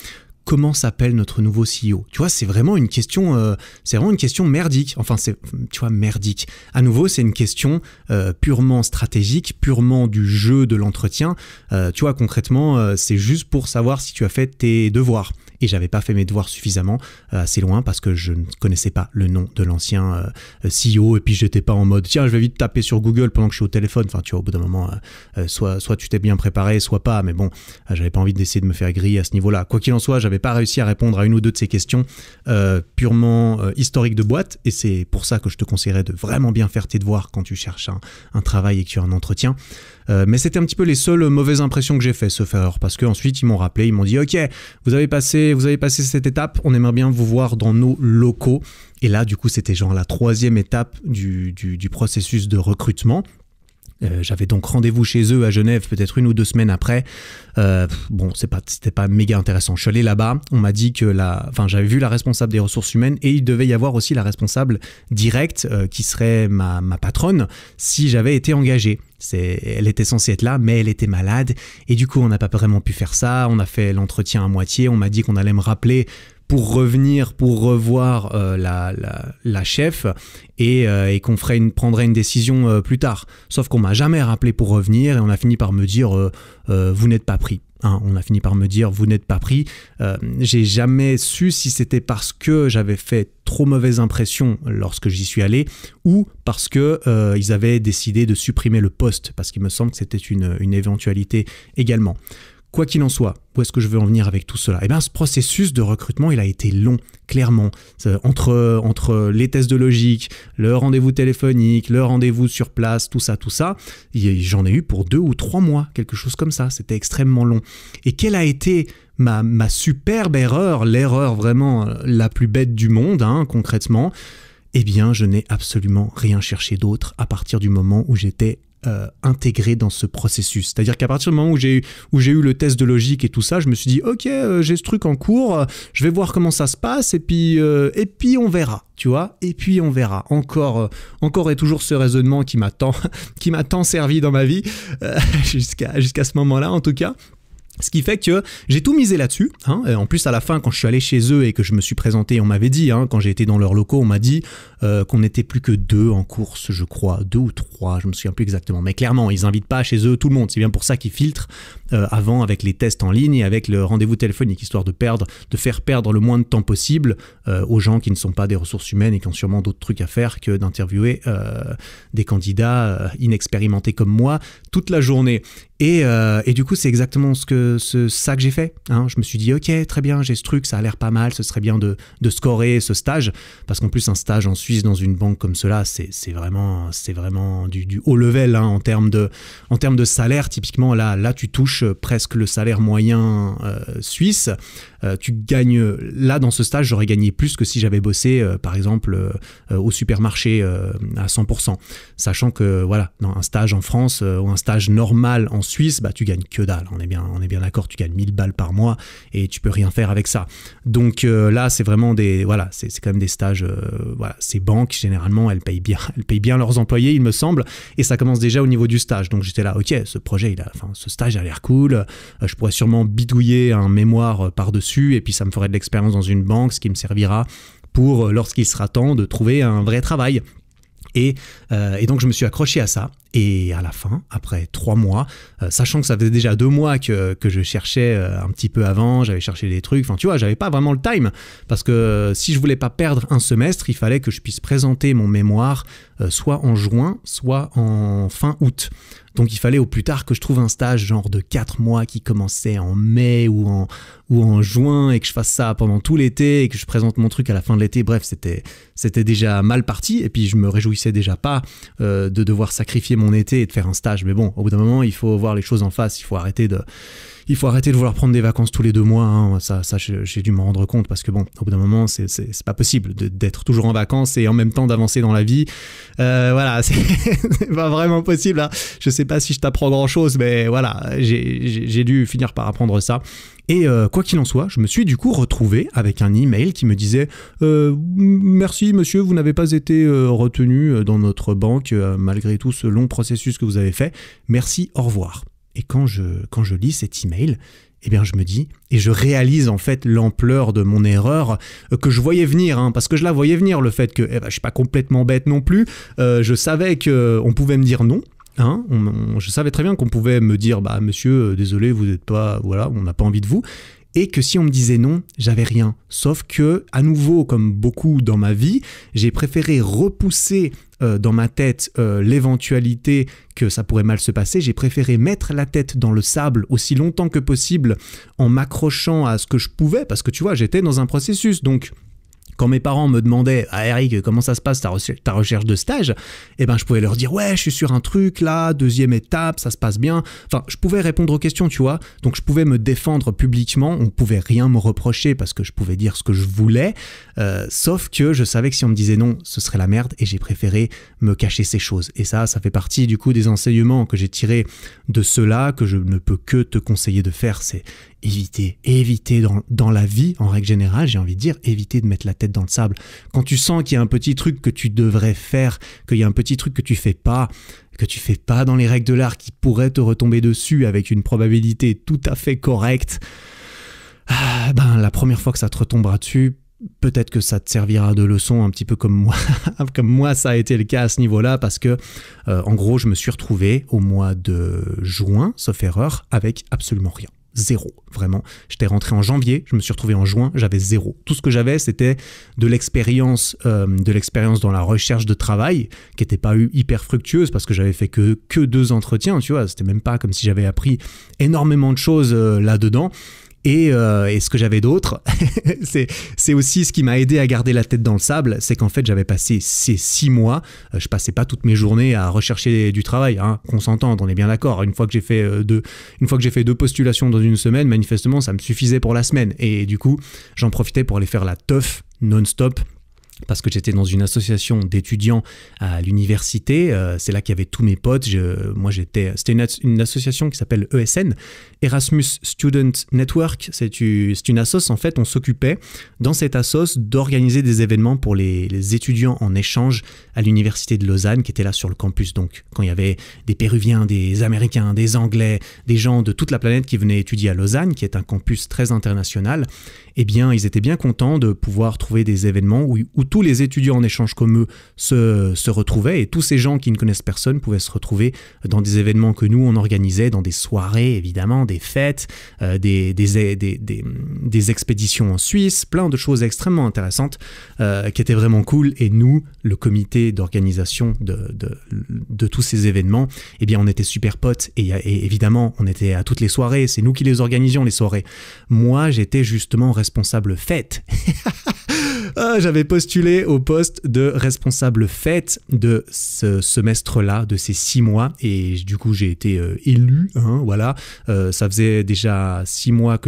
Comment s'appelle notre nouveau CEO? Tu vois, c'est vraiment une question merdique. Enfin, merdique. À nouveau, c'est une question purement stratégique, purement du jeu de l'entretien. Tu vois, concrètement, c'est juste pour savoir si tu as fait tes devoirs. Et j'avais pas fait mes devoirs suffisamment assez loin parce que je ne connaissais pas le nom de l'ancien CEO et puis j'étais pas en mode tiens je vais vite taper sur Google pendant que je suis au téléphone. Enfin tu vois, au bout d'un moment soit tu t'es bien préparé, soit pas, mais bon j'avais pas envie d'essayer de me faire griller à ce niveau-là. Quoi qu'il en soit, j'avais pas réussi à répondre à une ou deux de ces questions purement historiques de boîte, et c'est pour ça que je te conseillerais de vraiment bien faire tes devoirs quand tu cherches un travail et que tu as un entretien. Mais c'était un petit peu les seules mauvaises impressions que j'ai fait, sauf erreur, parce qu'ensuite ils m'ont rappelé, ils m'ont dit ok, vous avez passé cette étape, on aimerait bien vous voir dans nos locaux. Et là du coup c'était genre la 3e étape du processus de recrutement. J'avais donc rendez-vous chez eux à Genève peut-être 1 ou 2 semaines après. C'était pas méga intéressant. Je suis allé là-bas, on m'a dit que j'avais vu la responsable des ressources humaines et il devait y avoir aussi la responsable directe qui serait ma patronne si j'avais été engagé. Elle était censée être là, mais elle était malade et du coup on n'a pas vraiment pu faire ça. On a fait l'entretien à moitié, on m'a dit qu'on allait me rappeler pour revenir, pour revoir la chef et qu'on prendrait une décision plus tard. Sauf qu'on m'a jamais rappelé pour revenir et on a fini par me dire vous n'êtes pas pris. On a fini par me dire vous n'êtes pas pris. J'ai jamais su si c'était parce que j'avais fait trop mauvaise impression lorsque j'y suis allé ou parce que ils avaient décidé de supprimer le poste, parce qu'il me semble que c'était une éventualité également. Quoi qu'il en soit, où est-ce que je veux en venir avec tout cela? Eh bien, ce processus de recrutement, il a été long, clairement. Entre les tests de logique, le rendez-vous téléphonique, le rendez-vous sur place, tout ça, j'en ai eu pour 2 ou 3 mois, quelque chose comme ça. C'était extrêmement long. Et quelle a été ma superbe erreur, l'erreur vraiment la plus bête du monde, concrètement? Eh bien, je n'ai absolument rien cherché d'autre à partir du moment où j'étais intégré dans ce processus. C'est-à-dire qu'à partir du moment où j'ai eu le test de logique et tout ça, je me suis dit ok, j'ai ce truc en cours, je vais voir comment ça se passe et puis on verra, tu vois, et puis on verra. Encore et toujours ce raisonnement qui m'a tant servi dans ma vie jusqu'à ce moment-là en tout cas. Ce qui fait que j'ai tout misé là-dessus. En plus, à la fin, quand je suis allé chez eux et que je me suis présenté, on m'avait dit, quand j'ai été dans leurs locaux, on m'a dit qu'on n'était plus que 2 en course, je crois. 2 ou 3, je me souviens plus exactement. Mais clairement, ils n'invitent pas chez eux tout le monde. C'est bien pour ça qu'ils filtrent avant avec les tests en ligne et avec le rendez-vous téléphonique, histoire de faire perdre le moins de temps possible aux gens qui ne sont pas des ressources humaines et qui ont sûrement d'autres trucs à faire que d'interviewer des candidats inexpérimentés comme moi toute la journée. Et du coup, c'est exactement ça que j'ai fait. Je me suis dit, ok, très bien, j'ai ce truc, ça a l'air pas mal, ce serait bien de scorer ce stage. Parce qu'en plus, un stage en Suisse dans une banque comme cela, c'est vraiment du haut level en termes de salaire. Typiquement, là, tu touches presque le salaire moyen suisse. Tu gagnes, là, dans ce stage, j'aurais gagné plus que si j'avais bossé, par exemple, au supermarché à 100%. Sachant que, voilà, dans un stage en France ou un stage normal en Suisse, tu gagnes que dalle. On est bien d'accord, tu gagnes 1000 balles par mois et tu peux rien faire avec ça. Donc là, c'est vraiment c'est quand même des stages, ces banques, généralement, elles payent bien leurs employés, il me semble, et ça commence déjà au niveau du stage. Donc j'étais là, ok, ce stage a l'air cool, je pourrais sûrement bidouiller un mémoire par-dessus et puis ça me ferait de l'expérience dans une banque, ce qui me servira pour, lorsqu'il sera temps de trouver un vrai travail. Et donc je me suis accroché à ça Et à la fin, après 3 mois, sachant que ça faisait déjà 2 mois que je cherchais un petit peu avant, j'avais cherché des trucs, enfin tu vois, j'avais pas vraiment le time, parce que si je voulais pas perdre un semestre, il fallait que je puisse présenter mon mémoire soit en juin, soit en fin août. Donc il fallait au plus tard que je trouve un stage genre de 4 mois qui commençait en mai ou en juin et que je fasse ça pendant tout l'été et que je présente mon truc à la fin de l'été. Bref, c'était déjà mal parti et puis je me réjouissais déjà pas de devoir sacrifier mon été et de faire un stage. Mais bon, au bout d'un moment, il faut voir les choses en face, il faut arrêter de vouloir prendre des vacances tous les 2 mois, hein. Ça j'ai dû m'en rendre compte parce que bon, au bout d'un moment, c'est pas possible d'être toujours en vacances et en même temps d'avancer dans la vie. Voilà, c'est pas vraiment possible, hein. Je sais pas si je t'apprends grand chose, mais voilà, j'ai dû finir par apprendre ça. Et quoi qu'il en soit, je me suis du coup retrouvé avec un email qui me disait merci monsieur, vous n'avez pas été retenu dans notre banque malgré tout ce long processus que vous avez fait. Merci, au revoir. Et quand je lis cet email, eh bien je me dis, et je réalise en fait l'ampleur de mon erreur que je voyais venir, hein, parce que je la voyais venir, le fait que je suis pas complètement bête non plus, je savais qu'on pouvait me dire non. Hein, je savais très bien qu'on pouvait me dire bah monsieur, désolé, vous n'êtes pas, voilà, on n'a pas envie de vous. Et que si on me disait non, j'avais rien. Sauf que, à nouveau, comme beaucoup dans ma vie, j'ai préféré repousser dans ma tête l'éventualité que ça pourrait mal se passer. J'ai préféré mettre la tête dans le sable aussi longtemps que possible en m'accrochant à ce que je pouvais, parce que tu vois, j'étais dans un processus, donc... Quand mes parents me demandaient « Ah Eric, comment ça se passe ta recherche de stage ?» Eh ben je pouvais leur dire « Ouais, je suis sur un truc là, 2e étape, ça se passe bien. » Enfin, je pouvais répondre aux questions, tu vois. Donc je pouvais me défendre publiquement, on pouvait rien me reprocher parce que je pouvais dire ce que je voulais. Sauf que je savais que si on me disait non, ce serait la merde et j'ai préféré me cacher ces choses. Et ça fait partie du coup des enseignements que j'ai tirés de cela, que je ne peux que te conseiller de faire, c'est éviter dans la vie, en règle générale, j'ai envie de dire, éviter de mettre la tête dans le sable. Quand tu sens qu'il y a un petit truc que tu devrais faire, qu'il y a un petit truc que tu fais pas dans les règles de l'art qui pourrait te retomber dessus avec une probabilité tout à fait correcte, la première fois que ça te retombera dessus, peut-être que ça te servira de leçon un petit peu comme moi. Comme moi, ça a été le cas à ce niveau-là parce que, en gros, je me suis retrouvé au mois de juin, sauf erreur, avec absolument rien. 0, vraiment. J'étais rentré en janvier, je me suis retrouvé en juin, j'avais 0. Tout ce que j'avais, c'était de l'expérience dans la recherche de travail, qui n'était pas hyper fructueuse parce que j'avais fait que 2 entretiens, tu vois. C'était même pas comme si j'avais appris énormément de choses là-dedans. Et ce que j'avais d'autre, c'est aussi ce qui m'a aidé à garder la tête dans le sable, c'est qu'en fait j'avais passé ces 6 mois, je passais pas toutes mes journées à rechercher du travail, hein, qu'on s'entende, on est bien d'accord. Une fois que j'ai fait 2 postulations dans une semaine, manifestement ça me suffisait pour la semaine. Et du coup, j'en profitais pour aller faire la teuf non-stop. Parce que j'étais dans une association d'étudiants à l'université, c'est là qu'il y avait tous mes potes. C'était une association qui s'appelle ESN, Erasmus Student Network. C'est une assoce, en fait, on s'occupait dans cette assoce d'organiser des événements pour les étudiants en échange à l'université de Lausanne qui étaient là sur le campus. Donc quand il y avait des Péruviens, des Américains, des Anglais, des gens de toute la planète qui venaient étudier à Lausanne, qui est un campus très international, eh bien ils étaient bien contents de pouvoir trouver des événements où tous les étudiants en échange comme eux se retrouvaient, et tous ces gens qui ne connaissent personne pouvaient se retrouver dans des événements que nous on organisait, dans des soirées évidemment, des fêtes, des expéditions en Suisse, plein de choses extrêmement intéressantes qui étaient vraiment cool. Et nous, le comité d'organisation de tous ces événements, eh bien on était super potes et évidemment on était à toutes les soirées, c'est nous qui les organisions les soirées. Moi j'étais justement responsable fête. J'avais postulé au poste de responsable fête de ce semestre-là, de ces 6 mois, et du coup j'ai été élu, hein, voilà. Ça faisait déjà 6 mois,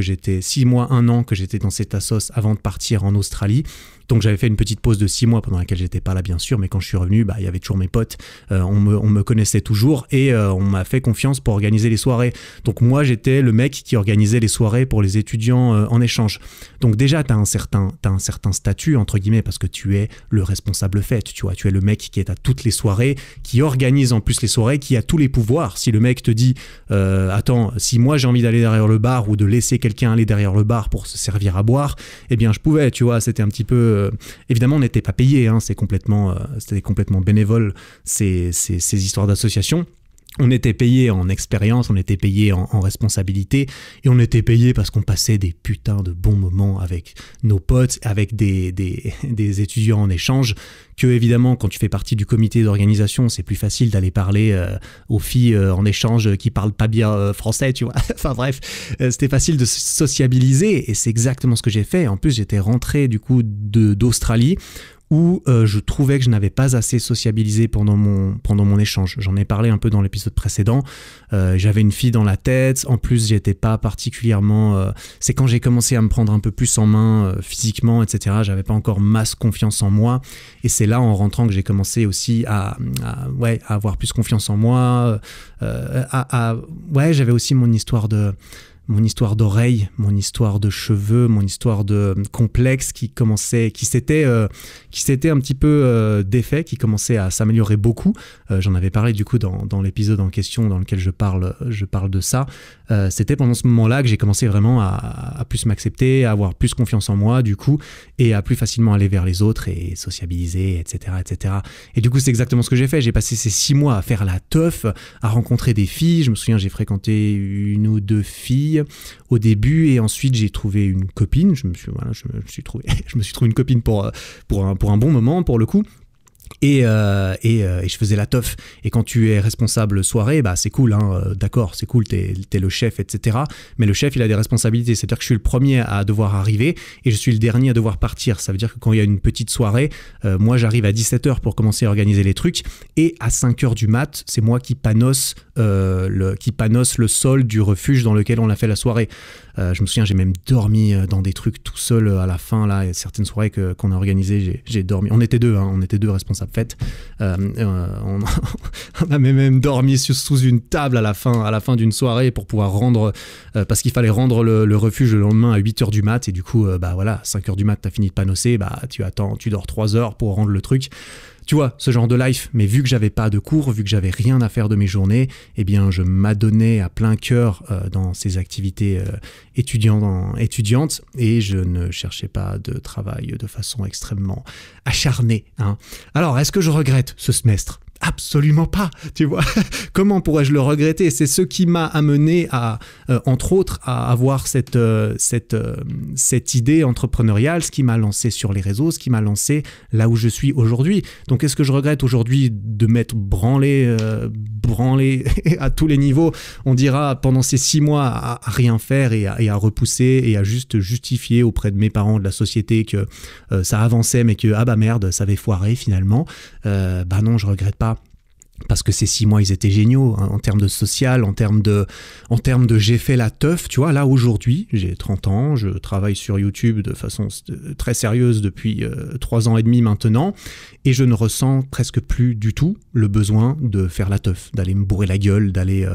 1 an que j'étais dans cette assoce avant de partir en Australie. Donc j'avais fait une petite pause de 6 mois pendant laquelle j'étais pas là bien sûr, mais quand je suis revenu, il y avait toujours mes potes, on me connaissait toujours et on m'a fait confiance pour organiser les soirées. Donc moi j'étais le mec qui organisait les soirées pour les étudiants en échange. Donc déjà t'as un certain statut entre guillemets parce que tu es le responsable fête, tu vois, tu es le mec qui est à toutes les soirées, qui organise en plus les soirées, qui a tous les pouvoirs. Si le mec te dit attends, si moi j'ai envie d'aller derrière le bar ou de laisser quelqu'un aller derrière le bar pour se servir à boire, eh bien je pouvais, tu vois, c'était un petit peu évidemment, on n'était pas payé, hein, c'était complètement bénévole, ces histoires d'association. On était payé en expérience, on était payé en responsabilité, et on était payé parce qu'on passait des putains de bons moments avec nos potes, avec des étudiants en échange, que évidemment quand tu fais partie du comité d'organisation, c'est plus facile d'aller parler aux filles en échange qui parlent pas bien français, tu vois. Enfin bref, c'était facile de sociabiliser, et c'est exactement ce que j'ai fait. En plus, j'étais rentré du coup d'Australie, où je trouvais que je n'avais pas assez sociabilisé pendant mon échange. J'en ai parlé un peu dans l'épisode précédent. J'avais une fille dans la tête. En plus, j'étais pas particulièrement... c'est quand j'ai commencé à me prendre un peu plus en main physiquement, etc. J'avais pas encore masse confiance en moi. Et c'est là, en rentrant, que j'ai commencé aussi à avoir plus confiance en moi. J'avais aussi mon histoire d'oreilles, mon histoire de cheveux, mon histoire de complexe qui s'était un petit peu défait, qui commençait à s'améliorer beaucoup. J'en avais parlé du coup dans l'épisode en question dans lequel je parle de ça. C'était pendant ce moment-là que j'ai commencé vraiment à plus m'accepter, à avoir plus confiance en moi du coup, et à plus facilement aller vers les autres et sociabiliser, etc., etc. Et du coup, c'est exactement ce que j'ai fait. J'ai passé ces 6 mois à faire la teuf, à rencontrer des filles. Je me souviens, j'ai fréquenté 1 ou 2 filles au début, et ensuite j'ai trouvé une copine. Je me suis trouvé une copine pour un bon moment pour le coup. Et je faisais la teuf. Et quand tu es responsable soirée, bah c'est cool, hein, d'accord, c'est cool, t'es le chef, etc. Mais le chef, il a des responsabilités. C'est-à-dire que je suis le premier à devoir arriver et je suis le dernier à devoir partir. Ça veut dire que quand il y a une petite soirée, moi j'arrive à 17h pour commencer à organiser les trucs, et à 5h du mat, c'est moi qui panosse le sol du refuge dans lequel on a fait la soirée. Je me souviens, j'ai même dormi dans des trucs tout seul à la fin. Là, il y a certaines soirées qu'on a organisées, j'ai dormi. On était deux responsables fêtes. On a même dormi sous une table à la fin d'une soirée pour pouvoir rendre, parce qu'il fallait rendre le refuge le lendemain à 8h du mat. Et du coup, 5h du mat, t'as fini de panosser, tu dors 3 heures pour rendre le truc. Tu vois, ce genre de life. Mais vu que j'avais pas de cours, vu que j'avais rien à faire de mes journées, eh bien, je m'adonnais à plein cœur dans ces activités étudiantes, et je ne cherchais pas de travail de façon extrêmement acharnée, hein. Alors, est-ce que je regrette ce semestre ? Absolument pas, tu vois. Comment pourrais-je le regretter ? C'est ce qui m'a amené à, entre autres, à avoir cette idée entrepreneuriale, ce qui m'a lancé sur les réseaux, ce qui m'a lancé là où je suis aujourd'hui. Donc, est-ce que je regrette aujourd'hui de m'être branlé à tous les niveaux, on dira, pendant ces 6 mois à rien faire et à repousser et à juste justifier auprès de mes parents, de la société, que ça avançait, mais que, merde, ça avait foiré finalement. Non, je regrette pas. Parce que ces 6 mois, ils étaient géniaux, hein, en termes de social, en termes de j'ai fait la teuf, tu vois. Là, aujourd'hui, j'ai 30 ans, je travaille sur YouTube de façon très sérieuse depuis 3 ans et demi maintenant, et je ne ressens presque plus du tout le besoin de faire la teuf, d'aller me bourrer la gueule, d'aller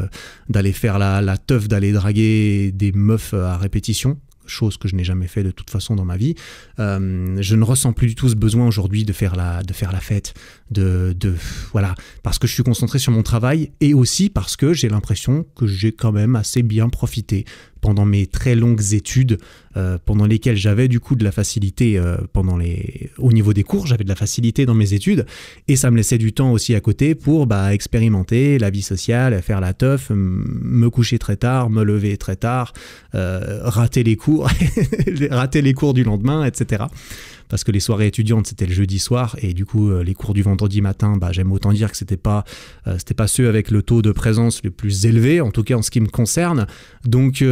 faire la teuf, d'aller draguer des meufs à répétition. Chose que je n'ai jamais fait de toute façon dans ma vie. Je ne ressens plus du tout ce besoin aujourd'hui de faire la fête, voilà, parce que je suis concentré sur mon travail, et aussi parce que j'ai l'impression que j'ai quand même assez bien profité pendant mes très longues études, pendant lesquelles j'avais du coup de la facilité au niveau des cours, j'avais de la facilité dans mes études, et ça me laissait du temps aussi à côté pour expérimenter la vie sociale, faire la teuf, me coucher très tard, me lever très tard, rater les cours du lendemain, etc. Parce que les soirées étudiantes, c'était le jeudi soir, et du coup, les cours du vendredi matin, j'aime autant dire que c'était pas ceux avec le taux de présence le plus élevé, en tout cas en ce qui me concerne. Donc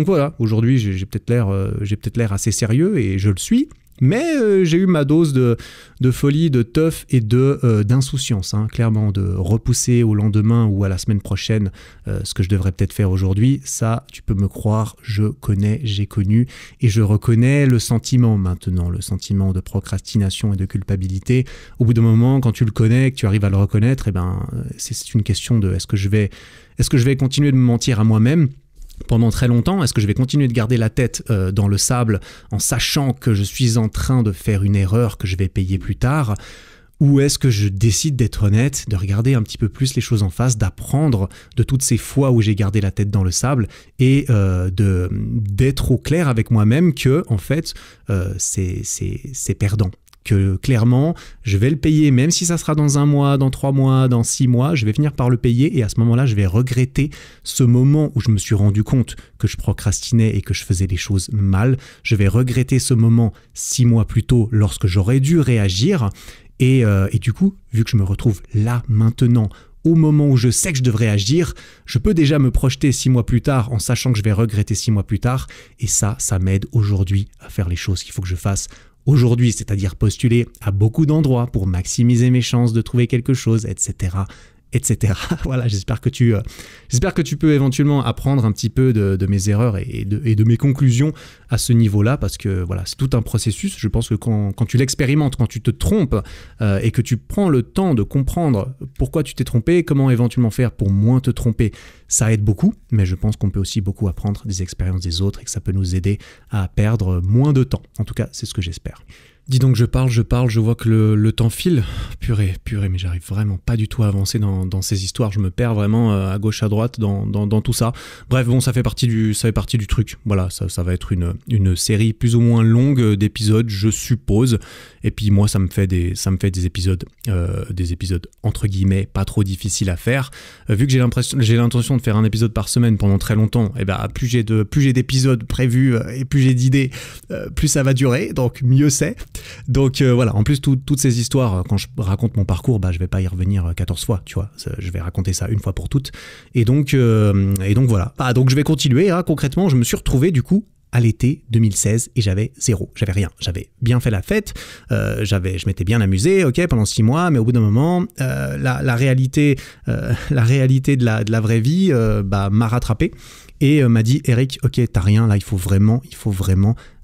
voilà, aujourd'hui, j'ai peut-être l'air assez sérieux, et je le suis. Mais j'ai eu ma dose de folie, de teuf et d'insouciance, hein, clairement, de repousser au lendemain ou à la semaine prochaine ce que je devrais peut-être faire aujourd'hui. Ça, tu peux me croire, j'ai connu, et je reconnais le sentiment maintenant, le sentiment de procrastination et de culpabilité. Au bout d'un moment, quand tu le connais, que tu arrives à le reconnaître, c'est une question de est-ce que je vais continuer de me mentir à moi-même pendant très longtemps? Est-ce que je vais continuer de garder la tête dans le sable en sachant que je suis en train de faire une erreur que je vais payer plus tard? Ou est-ce que je décide d'être honnête, de regarder un petit peu plus les choses en face, d'apprendre de toutes ces fois où j'ai gardé la tête dans le sable et d'être au clair avec moi-même que, en fait, c'est perdant. Que clairement, je vais le payer, même si ça sera dans 1 mois, dans 3 mois, dans 6 mois, je vais finir par le payer et à ce moment-là, je vais regretter ce moment où je me suis rendu compte que je procrastinais et que je faisais les choses mal. Je vais regretter ce moment 6 mois plus tôt lorsque j'aurais dû réagir et du coup, vu que je me retrouve là, maintenant, au moment où je sais que je devrais agir, je peux déjà me projeter 6 mois plus tard en sachant que je vais regretter 6 mois plus tard et ça m'aide aujourd'hui à faire les choses qu'il faut que je fasse aujourd'hui, c'est-à-dire postuler à beaucoup d'endroits pour maximiser mes chances de trouver quelque chose, etc. etc. Voilà, j'espère que tu peux éventuellement apprendre un petit peu de mes erreurs et de mes conclusions à ce niveau-là, parce que voilà, c'est tout un processus. Je pense que quand tu l'expérimentes, quand tu te trompes et que tu prends le temps de comprendre pourquoi tu t'es trompé, comment éventuellement faire pour moins te tromper, ça aide beaucoup, mais je pense qu'on peut aussi beaucoup apprendre des expériences des autres et que ça peut nous aider à perdre moins de temps. En tout cas, c'est ce que j'espère. Dis donc, je parle, je vois que le temps file. Purée, mais j'arrive vraiment pas du tout à avancer dans ces histoires. Je me perds vraiment à gauche, à droite dans tout ça. Bref, bon, ça fait partie du truc. Voilà, ça va être une série plus ou moins longue d'épisodes, je suppose. Et puis moi, ça me fait des épisodes entre guillemets pas trop difficiles à faire. Vu que j'ai l'intention de faire un épisode par semaine pendant très longtemps, et ben plus j'ai d'épisodes prévus et plus j'ai d'idées, plus ça va durer. Donc mieux c'est. Donc voilà, en plus toutes ces histoires, quand je raconte mon parcours, je vais pas y revenir 14 fois, tu vois, je vais raconter ça une fois pour toutes, et donc voilà. Donc je vais continuer, concrètement, je me suis retrouvé du coup à l'été 2016 et j'avais rien, j'avais bien fait la fête, je m'étais bien amusé, ok, pendant 6 mois, mais au bout d'un moment, la réalité de la vraie vie m'a rattrapé. Et m'a dit, Eric, ok, t'as rien, là, il faut vraiment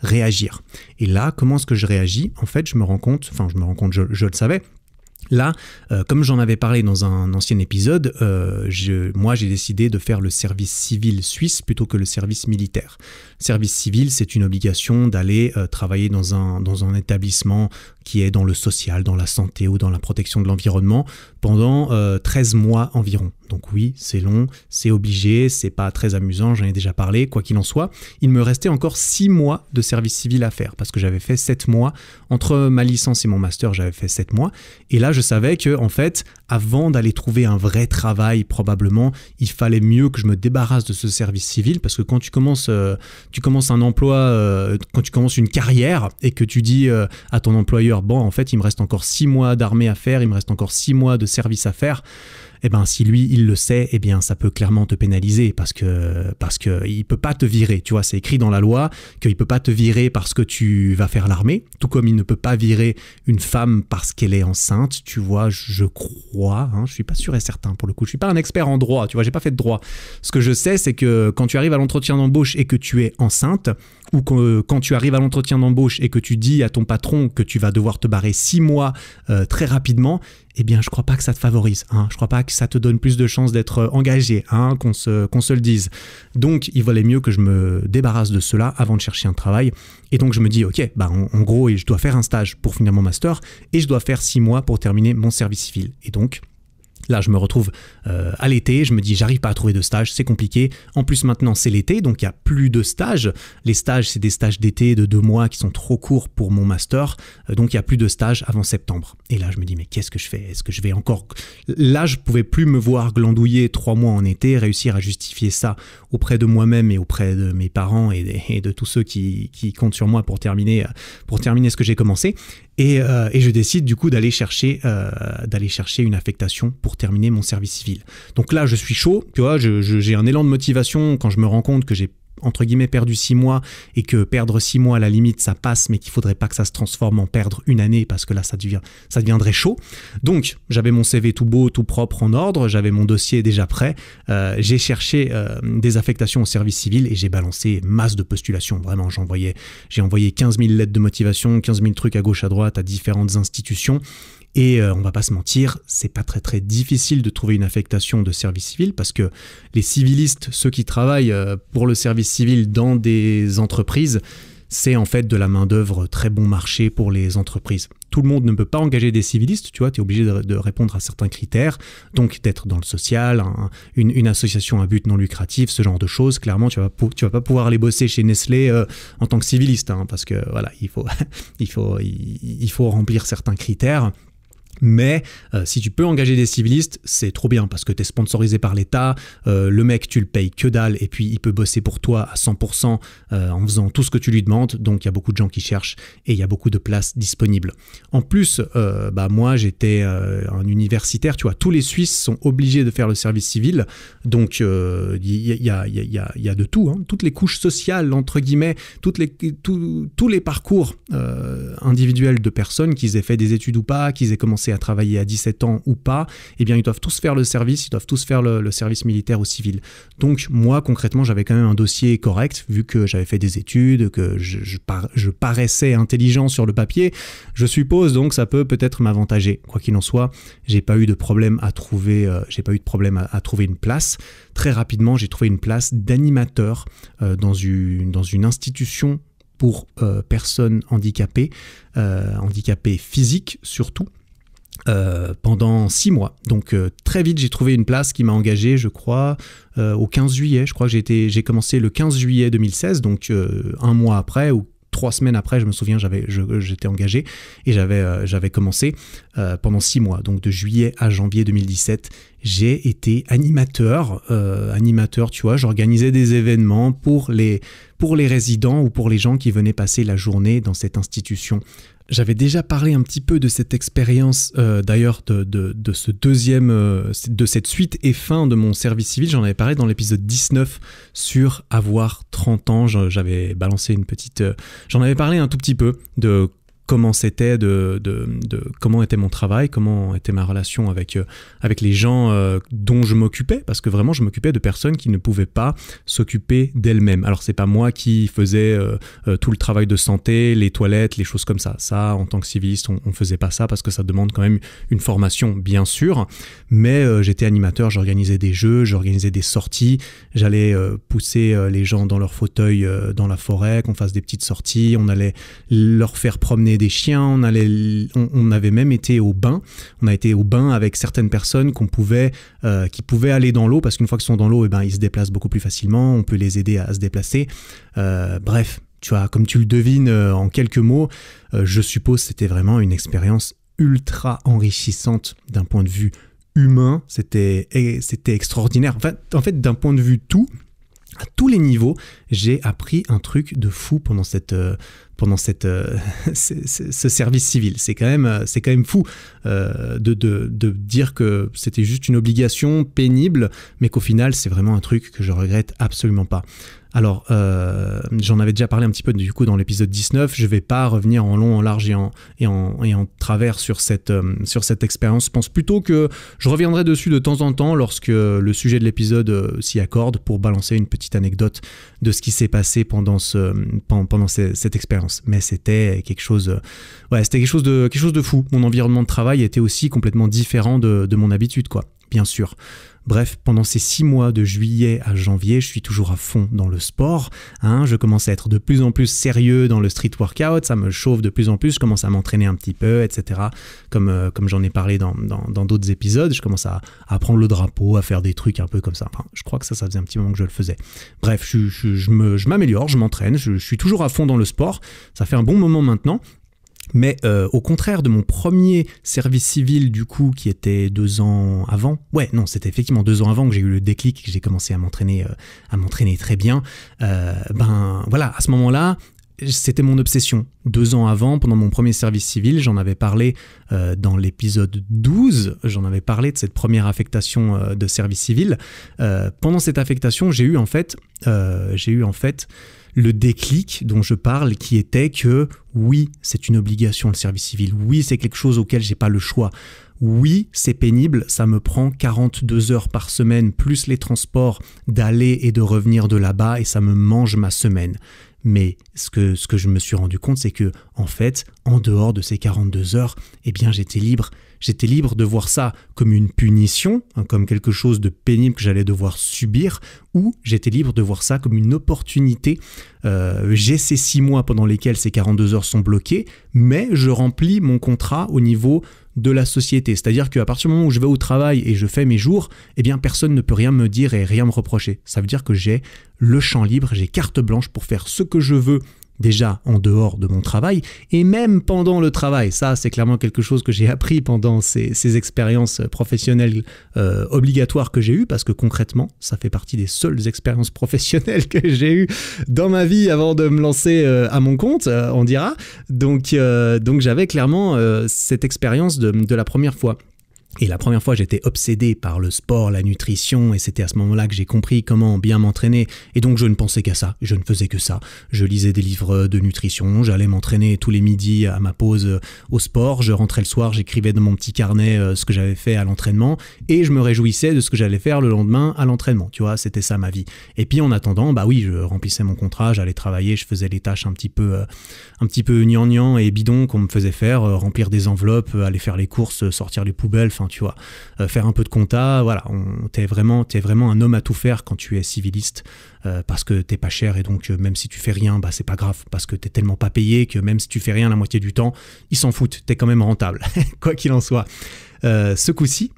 réagir. Et là, comment est-ce que je réagis ? En fait, je me rends compte, je le savais. Là, comme j'en avais parlé dans un ancien épisode, moi j'ai décidé de faire le service civil suisse plutôt que le service militaire. Service civil, c'est une obligation d'aller travailler dans un établissement qui est dans le social, dans la santé ou dans la protection de l'environnement pendant 13 mois environ. Donc oui, c'est long, c'est obligé, c'est pas très amusant, j'en ai déjà parlé, quoi qu'il en soit. Il me restait encore 6 mois de service civil à faire parce que j'avais fait 7 mois. Entre ma licence et mon master, j'avais fait 7 mois. Et là, je savais que, en fait, avant d'aller trouver un vrai travail, probablement, il fallait mieux que je me débarrasse de ce service civil parce que quand tu commences un emploi, quand tu commences une carrière et que tu dis à ton employeur, bon, en fait, il me reste encore 6 mois d'armée à faire, il me reste encore 6 mois de service à faire, eh ben, si lui, il le sait, eh bien, ça peut clairement te pénaliser parce que il peut pas te virer. Tu vois, c'est écrit dans la loi qu'il peut pas te virer parce que tu vas faire l'armée, tout comme il ne peut pas virer une femme parce qu'elle est enceinte. Tu vois, je crois, je suis pas sûr et certain pour le coup. Je suis pas un expert en droit, tu vois, j'ai pas fait de droit. Ce que je sais, c'est que quand tu arrives à l'entretien d'embauche et que tu es enceinte, ou quand tu arrives à l'entretien d'embauche et que tu dis à ton patron que tu vas devoir te barrer 6 mois très rapidement, eh bien, je crois pas que ça te favorise. Je crois pas que ça te donne plus de chances d'être engagé, qu'on se le dise. Donc, il valait mieux que je me débarrasse de cela avant de chercher un travail. Et donc, je me dis, ok, en gros, je dois faire un stage pour finir mon master et je dois faire 6 mois pour terminer mon service civil. Et donc, là, je me retrouve à l'été, je me dis, j'arrive pas à trouver de stage, c'est compliqué. En plus, maintenant, c'est l'été, donc il n'y a plus de stages. Les stages, c'est des stages d'été de 2 mois qui sont trop courts pour mon master. Donc, il n'y a plus de stages avant septembre. Et là, je me dis, mais qu'est-ce que je fais ? Est-ce que je vais encore... Là, je pouvais plus me voir glandouiller 3 mois en été, réussir à justifier ça auprès de moi-même et auprès de mes parents et de tous ceux qui comptent sur moi pour terminer ce que j'ai commencé. Et je décide du coup d'aller chercher une affectation pour terminer mon service civil. Donc là, je suis chaud, tu vois, j'ai un élan de motivation quand je me rends compte que j'ai entre guillemets perdu 6 mois et que perdre 6 mois à la limite ça passe, mais qu'il faudrait pas que ça se transforme en perdre 1 année parce que là ça deviendrait chaud. Donc j'avais mon CV tout beau, tout propre en ordre, j'avais mon dossier déjà prêt, j'ai cherché des affectations au service civil et j'ai balancé masse de postulations, vraiment j'ai envoyé 15 000 lettres de motivation, 15 000 trucs à gauche à droite à différentes institutions. Et on va pas se mentir, c'est pas très très difficile de trouver une affectation de service civil parce que les civilistes, ceux qui travaillent pour le service civil dans des entreprises, c'est en fait de la main-d'œuvre très bon marché pour les entreprises. Tout le monde ne peut pas engager des civilistes, tu vois, tu es obligé de répondre à certains critères, donc d'être dans le social, une association à but non lucratif, ce genre de choses. Clairement, tu vas pas pouvoir aller bosser chez Nestlé en tant que civiliste, parce que voilà, il faut remplir certains critères. Mais si tu peux engager des civilistes, c'est trop bien parce que tu es sponsorisé par l'État, le mec tu le payes que dalle et puis il peut bosser pour toi à 100% en faisant tout ce que tu lui demandes, donc il y a beaucoup de gens qui cherchent et il y a beaucoup de places disponibles. En plus, moi j'étais un universitaire, tu vois, tous les Suisses sont obligés de faire le service civil, donc il y a de tout, toutes les couches sociales, entre guillemets, tous les parcours individuels de personnes, qu'ils aient fait des études ou pas, qu'ils aient commencé à travailler à 17 ans ou pas, eh bien ils doivent tous faire le service, ils doivent tous faire le service militaire ou civil. Donc moi concrètement j'avais quand même un dossier correct vu que j'avais fait des études, que je paraissais intelligent sur le papier, je suppose, donc ça peut-être m'avantager. Quoi qu'il en soit, j'ai pas eu de problème à trouver une place. Très rapidement j'ai trouvé une place d'animateur dans une institution pour personnes handicapées physiques surtout. Pendant 6 mois. Donc très vite j'ai trouvé une place qui m'a engagé, je crois, au 15 juillet. Je crois que j'ai commencé le 15 juillet 2016, donc un mois après ou 3 semaines après, je me souviens, j'étais engagé et j'avais commencé pendant 6 mois. Donc de juillet à janvier 2017, j'ai été animateur, tu vois, j'organisais des événements pour les résidents ou pour les gens qui venaient passer la journée dans cette institution. J'avais déjà parlé un petit peu de cette expérience, d'ailleurs, de cette suite et fin de mon service civil. J'en avais parlé dans l'épisode 19 sur avoir 30 ans. J'avais balancé j'en avais parlé un tout petit peu de comment c'était, de comment était mon travail, comment était ma relation avec les gens dont je m'occupais, parce que vraiment je m'occupais de personnes qui ne pouvaient pas s'occuper d'elles-mêmes. Alors c'est pas moi qui faisais tout le travail de santé, les toilettes, les choses comme ça. Ça, en tant que civiliste, on faisait pas ça parce que ça demande quand même une formation, bien sûr. Mais j'étais animateur, j'organisais des jeux, j'organisais des sorties, j'allais pousser les gens dans leur fauteuil dans la forêt, qu'on fasse des petites sorties, on allait leur faire promener des chiens, on avait même été au bain. On a été au bain avec certaines personnes qui pouvaient aller dans l'eau, parce qu'une fois qu'ils sont dans l'eau, ils se déplacent beaucoup plus facilement, on peut les aider à se déplacer. Bref, tu vois, comme tu le devines en quelques mots, je suppose que c'était vraiment une expérience ultra enrichissante d'un point de vue humain. C'était extraordinaire. En fait, d'un point de vue à tous les niveaux, j'ai appris un truc de fou pendant ce service civil. C'est quand même fou de dire que c'était juste une obligation pénible, mais qu'au final, c'est vraiment un truc que je regrette absolument pas. Alors, j'en avais déjà parlé un petit peu du coup dans l'épisode 19, je vais pas revenir en long, en large et en travers sur cette expérience. Je pense plutôt que je reviendrai dessus de temps en temps lorsque le sujet de l'épisode s'y accorde, pour balancer une petite anecdote de ce qui s'est passé pendant cette expérience. Mais c'était quelque chose de fou. Mon environnement de travail était aussi complètement différent de mon habitude, quoi, bien sûr. Bref, pendant ces 6 mois de juillet à janvier, je suis toujours à fond dans le sport. Je commence à être de plus en plus sérieux dans le street workout, ça me chauffe de plus en plus, je commence à m'entraîner un petit peu, etc. Comme j'en ai parlé dans d'autres épisodes, je commence à prendre le drapeau, à faire des trucs un peu comme ça. Enfin, je crois que ça faisait un petit moment que je le faisais. Bref, je m'améliore, je m'entraîne, je suis toujours à fond dans le sport. Ça fait un bon moment maintenant. Mais au contraire de mon premier service civil, du coup, qui était 2 ans avant. Ouais, non, c'était effectivement 2 ans avant que j'ai eu le déclic, que j'ai commencé à m'entraîner très bien. Voilà, à ce moment-là, c'était mon obsession. 2 ans avant, pendant mon premier service civil, j'en avais parlé dans l'épisode 12, j'en avais parlé de cette première affectation de service civil. Pendant cette affectation, j'ai eu en fait le déclic dont je parle, qui était que oui, c'est une obligation le service civil, oui, c'est quelque chose auquel j'ai pas le choix, Oui, c'est pénible, ça me prend 42 heures par semaine, plus les transports d'aller et de revenir de là-bas, et ça me mange ma semaine. Mais ce que je me suis rendu compte, c'est que, en fait, en dehors de ces 42 heures, eh bien, j'étais libre. J'étais libre de voir ça comme une punition, comme quelque chose de pénible que j'allais devoir subir, ou j'étais libre de voir ça comme une opportunité. J'ai ces 6 mois pendant lesquels ces 42 heures sont bloquées, mais je remplis mon contrat au niveau de la société. C'est-à-dire qu'à partir du moment où je vais au travail et je fais mes jours, eh bien personne ne peut rien me dire et rien me reprocher. Ça veut dire que j'ai le champ libre, j'ai carte blanche pour faire ce que je veux déjà en dehors de mon travail et même pendant le travail. Ça, c'est clairement quelque chose que j'ai appris pendant ces expériences professionnelles obligatoires que j'ai eues, parce que concrètement, ça fait partie des seules expériences professionnelles que j'ai eues dans ma vie avant de me lancer à mon compte, on dira. Donc j'avais clairement cette expérience de la première fois. Et la première fois, j'étais obsédé par le sport, la nutrition, et c'était à ce moment-là que j'ai compris comment bien m'entraîner. Et donc, je ne pensais qu'à ça, je ne faisais que ça. Je lisais des livres de nutrition, j'allais m'entraîner tous les midis à ma pause au sport. Je rentrais le soir, j'écrivais dans mon petit carnet ce que j'avais fait à l'entraînement, et je me réjouissais de ce que j'allais faire le lendemain à l'entraînement. Tu vois, c'était ça ma vie. Et puis, en attendant, bah oui, je remplissais mon contrat, j'allais travailler, je faisais les tâches un petit peu gnangnan et bidon qu'on me faisait faire, remplir des enveloppes, aller faire les courses, sortir les poubelles, enfin tu vois, faire un peu de compta, voilà, t'es vraiment un homme à tout faire quand tu es civiliste, parce que t'es pas cher, et donc même si tu fais rien, bah c'est pas grave, parce que t'es tellement pas payé que même si tu fais rien la moitié du temps, ils s'en foutent, t'es quand même rentable, quoi qu'il en soit. Ce coup-ci,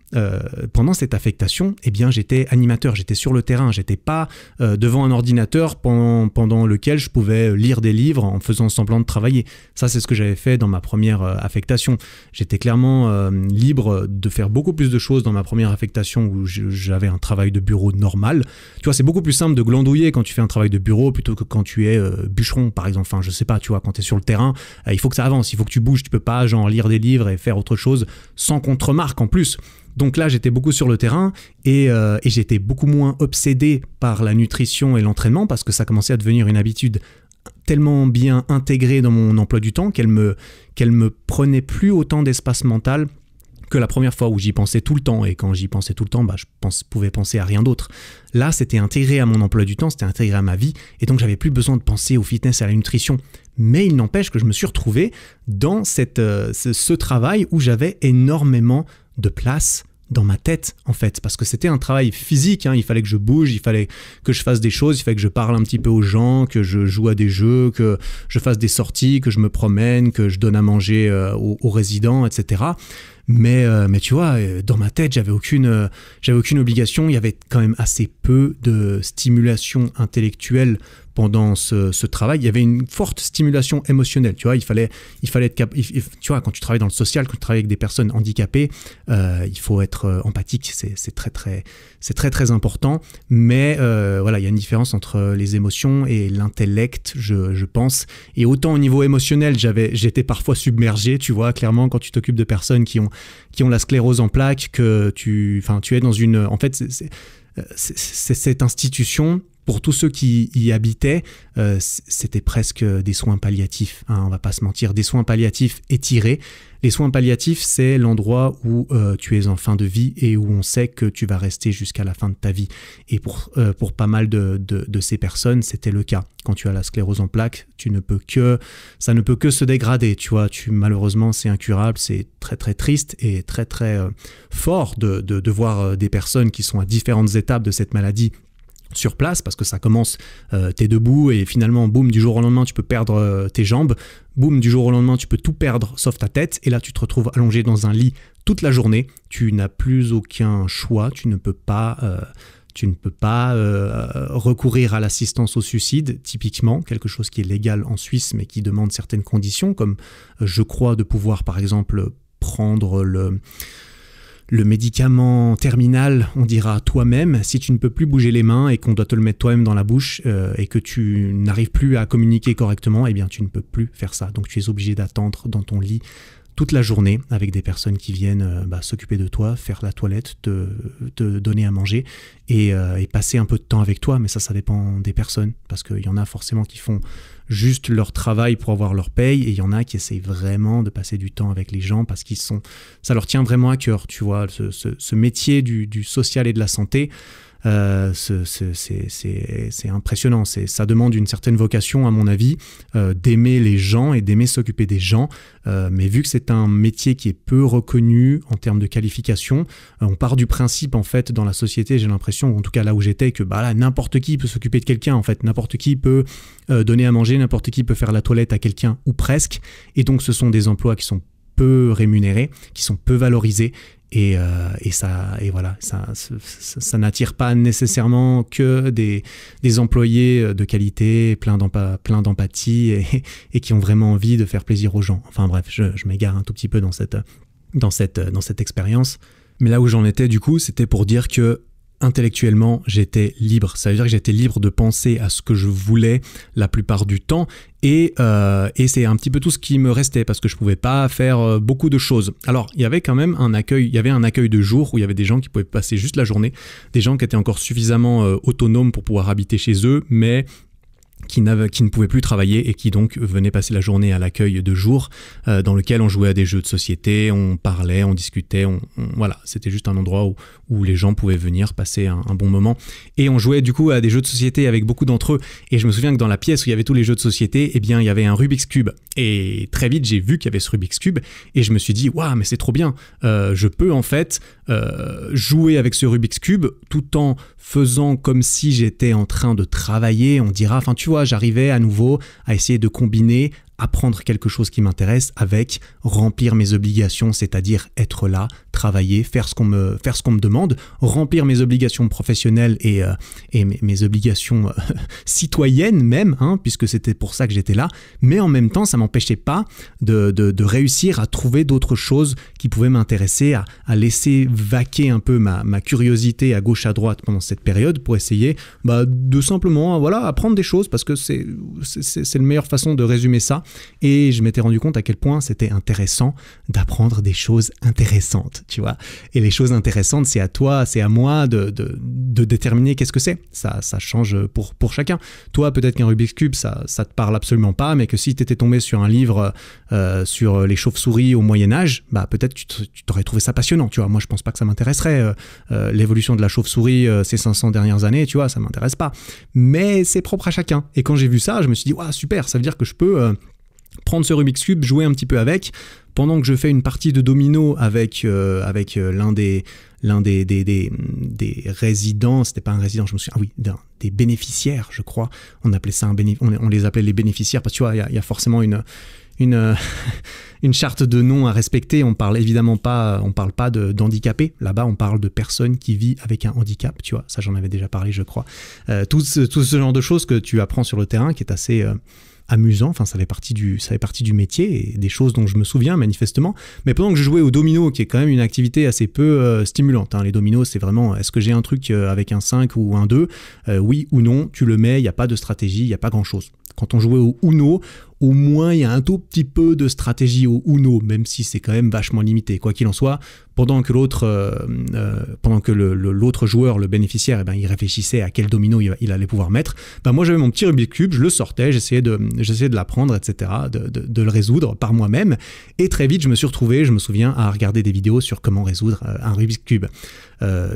pendant cette affectation, eh bien, j'étais animateur, j'étais sur le terrain, j'étais pas devant un ordinateur pendant lequel je pouvais lire des livres en faisant semblant de travailler. Ça, c'est ce que j'avais fait dans ma première affectation. J'étais clairement libre de faire beaucoup plus de choses dans ma première affectation où j'avais un travail de bureau normal. Tu vois, c'est beaucoup plus simple de glandouiller quand tu fais un travail de bureau plutôt que quand tu es bûcheron, par exemple. Enfin, je sais pas, tu vois, quand tu es sur le terrain, il faut que ça avance, il faut que tu bouges, tu peux pas genre lire des livres et faire autre chose sans contre-marque en plus. Donc là, j'étais beaucoup sur le terrain et j'étais beaucoup moins obsédé par la nutrition et l'entraînement parce que ça commençait à devenir une habitude tellement bien intégrée dans mon emploi du temps qu'elle me prenait plus autant d'espace mental que la première fois où j'y pensais tout le temps. Et quand j'y pensais tout le temps, bah, pouvais penser à rien d'autre. Là, c'était intégré à mon emploi du temps, c'était intégré à ma vie, et donc j'avais plus besoin de penser au fitness et à la nutrition. Mais il n'empêche que je me suis retrouvé dans ce travail où j'avais énormément de place dans ma tête, en fait, parce que c'était un travail physique, hein. Il fallait que je bouge, il fallait que je fasse des choses, il fallait que je parle un petit peu aux gens, que je joue à des jeux, que je fasse des sorties, que je me promène, que je donne à manger aux résidents, etc. Mais tu vois, dans ma tête, j'avais aucune obligation. Il y avait quand même assez peu de stimulation intellectuelle pendant ce travail. Il y avait une forte stimulation émotionnelle. Tu vois, il fallait être capable. Tu vois, quand tu travailles dans le social, quand tu travailles avec des personnes handicapées, il faut être empathique. C'est très très important. Mais voilà, il y a une différence entre les émotions et l'intellect, je pense. Et autant au niveau émotionnel, j'étais parfois submergé. Tu vois, clairement, quand tu t'occupes de personnes qui ont la sclérose en plaques, que tu es dans une... En fait, c'est cette institution, pour tous ceux qui y habitaient, c'était presque des soins palliatifs, hein, on va pas se mentir, des soins palliatifs étirés. Les soins palliatifs, c'est l'endroit où tu es en fin de vie et où on sait que tu vas rester jusqu'à la fin de ta vie. Et pour pas mal de ces personnes, c'était le cas. Quand tu as la sclérose en plaques, ça ne peut que se dégrader. Tu vois, malheureusement, c'est incurable, c'est très très triste et très très fort de voir des personnes qui sont à différentes étapes de cette maladie sur place, parce que ça commence, t'es debout et finalement, boum, du jour au lendemain, tu peux perdre tes jambes, boum, du jour au lendemain, tu peux tout perdre sauf ta tête, et là, tu te retrouves allongé dans un lit toute la journée, tu n'as plus aucun choix, tu ne peux pas recourir à l'assistance au suicide, typiquement, quelque chose qui est légal en Suisse, mais qui demande certaines conditions, comme je crois de pouvoir, par exemple, prendre le médicament terminal, on dira toi-même, si tu ne peux plus bouger les mains et qu'on doit te le mettre toi-même dans la bouche et que tu n'arrives plus à communiquer correctement, eh bien tu ne peux plus faire ça. Donc tu es obligé d'attendre dans ton lit toute la journée avec des personnes qui viennent s'occuper de toi, faire la toilette, te donner à manger et passer un peu de temps avec toi. Mais ça dépend des personnes, parce qu'il y en a forcément qui font juste leur travail pour avoir leur paye, et il y en a qui essayent vraiment de passer du temps avec les gens parce ça leur tient vraiment à cœur, tu vois, ce métier du social et de la santé. C'est impressionnant, ça demande une certaine vocation à mon avis, d'aimer les gens et d'aimer s'occuper des gens, mais vu que c'est un métier qui est peu reconnu en termes de qualification, on part du principe en fait dans la société, j'ai l'impression, en tout cas là où j'étais, que là n'importe qui peut s'occuper de quelqu'un, en fait n'importe qui peut donner à manger, n'importe qui peut faire la toilette à quelqu'un ou presque, et donc ce sont des emplois qui sont peu rémunérés, qui sont peu valorisés. Et ça n'attire pas nécessairement que des employés de qualité, plein d'empathie et qui ont vraiment envie de faire plaisir aux gens. Enfin bref, je m'égare un tout petit peu dans cette expérience. Mais là où j'en étais du coup, c'était pour dire que intellectuellement, j'étais libre. Ça veut dire que j'étais libre de penser à ce que je voulais la plupart du temps. Et c'est un petit peu tout ce qui me restait, parce que je pouvais pas faire beaucoup de choses. Alors, il y avait quand même un accueil de jour où il y avait des gens qui pouvaient passer juste la journée, des gens qui étaient encore suffisamment autonomes pour pouvoir habiter chez eux, mais qui ne pouvaient plus travailler et qui donc venaient passer la journée à l'accueil de jour, dans lequel on jouait à des jeux de société, on parlait, on discutait, voilà, c'était juste un endroit où les gens pouvaient venir passer un bon moment. Et on jouait du coup à des jeux de société avec beaucoup d'entre eux. Et je me souviens que dans la pièce où il y avait tous les jeux de société, eh bien il y avait un Rubik's Cube. Et très vite j'ai vu qu'il y avait ce Rubik's Cube et je me suis dit waouh, mais c'est trop bien. Je peux en fait jouer avec ce Rubik's Cube tout en faisant comme si j'étais en train de travailler. On dira, enfin tu vois, j'arrivais à nouveau à essayer de combiner apprendre quelque chose qui m'intéresse avec remplir mes obligations, c'est-à-dire être là, travailler, faire ce qu'on me demande, remplir mes obligations professionnelles et mes obligations citoyennes même, puisque c'était pour ça que j'étais là, mais en même temps ça m'empêchait pas de réussir à trouver d'autres choses qui pouvaient m'intéresser, à laisser vaquer un peu ma curiosité à gauche à droite pendant cette période pour essayer de simplement apprendre des choses, parce que c'est la meilleure façon de résumer ça. Et je m'étais rendu compte à quel point c'était intéressant d'apprendre des choses intéressantes, tu vois. Et les choses intéressantes, c'est à toi, c'est à moi de déterminer qu'est-ce que c'est. Ça change pour chacun. Toi, peut-être qu'un Rubik's Cube, ça te parle absolument pas, mais que si tu étais tombé sur un livre sur les chauves-souris au Moyen-Âge, peut-être tu t'aurais trouvé ça passionnant, tu vois. Moi, je pense pas que ça m'intéresserait. L'évolution de la chauve-souris ces 500 dernières années, tu vois, ça m'intéresse pas. Mais c'est propre à chacun. Et quand j'ai vu ça, je me suis dit, waouh, super, ça veut dire que je peux prendre ce Rubik's Cube, jouer un petit peu avec, pendant que je fais une partie de domino avec l'un des résidents, c'était pas un résident, je me souviens, des bénéficiaires, je crois, on appelait ça on les appelait les bénéficiaires, parce que tu vois, il y a forcément une charte de nom à respecter. On parle pas d'handicapés. Là-bas, on parle de personnes qui vivent avec un handicap, tu vois. Ça, j'en avais déjà parlé, je crois. Tout ce genre de choses que tu apprends sur le terrain, qui est assez amusant, enfin ça fait partie du métier et des choses dont je me souviens manifestement. Mais pendant que je jouais au domino, qui est quand même une activité assez peu stimulante, les dominos, c'est vraiment, est-ce que j'ai un truc avec un 5 ou un 2, oui ou non, tu le mets, il n'y a pas de stratégie, il n'y a pas grand-chose. Quand on jouait au Uno, au moins il y a un tout petit peu de stratégie au Uno, même si c'est quand même vachement limité. Quoi qu'il en soit, pendant que l'autre joueur, le bénéficiaire, il réfléchissait à quel domino il allait pouvoir mettre, moi j'avais mon petit Rubik's Cube, je le sortais, j'essayais de l'apprendre, etc., de le résoudre par moi-même, et très vite je me suis retrouvé, je me souviens, à regarder des vidéos sur comment résoudre un Rubik's Cube.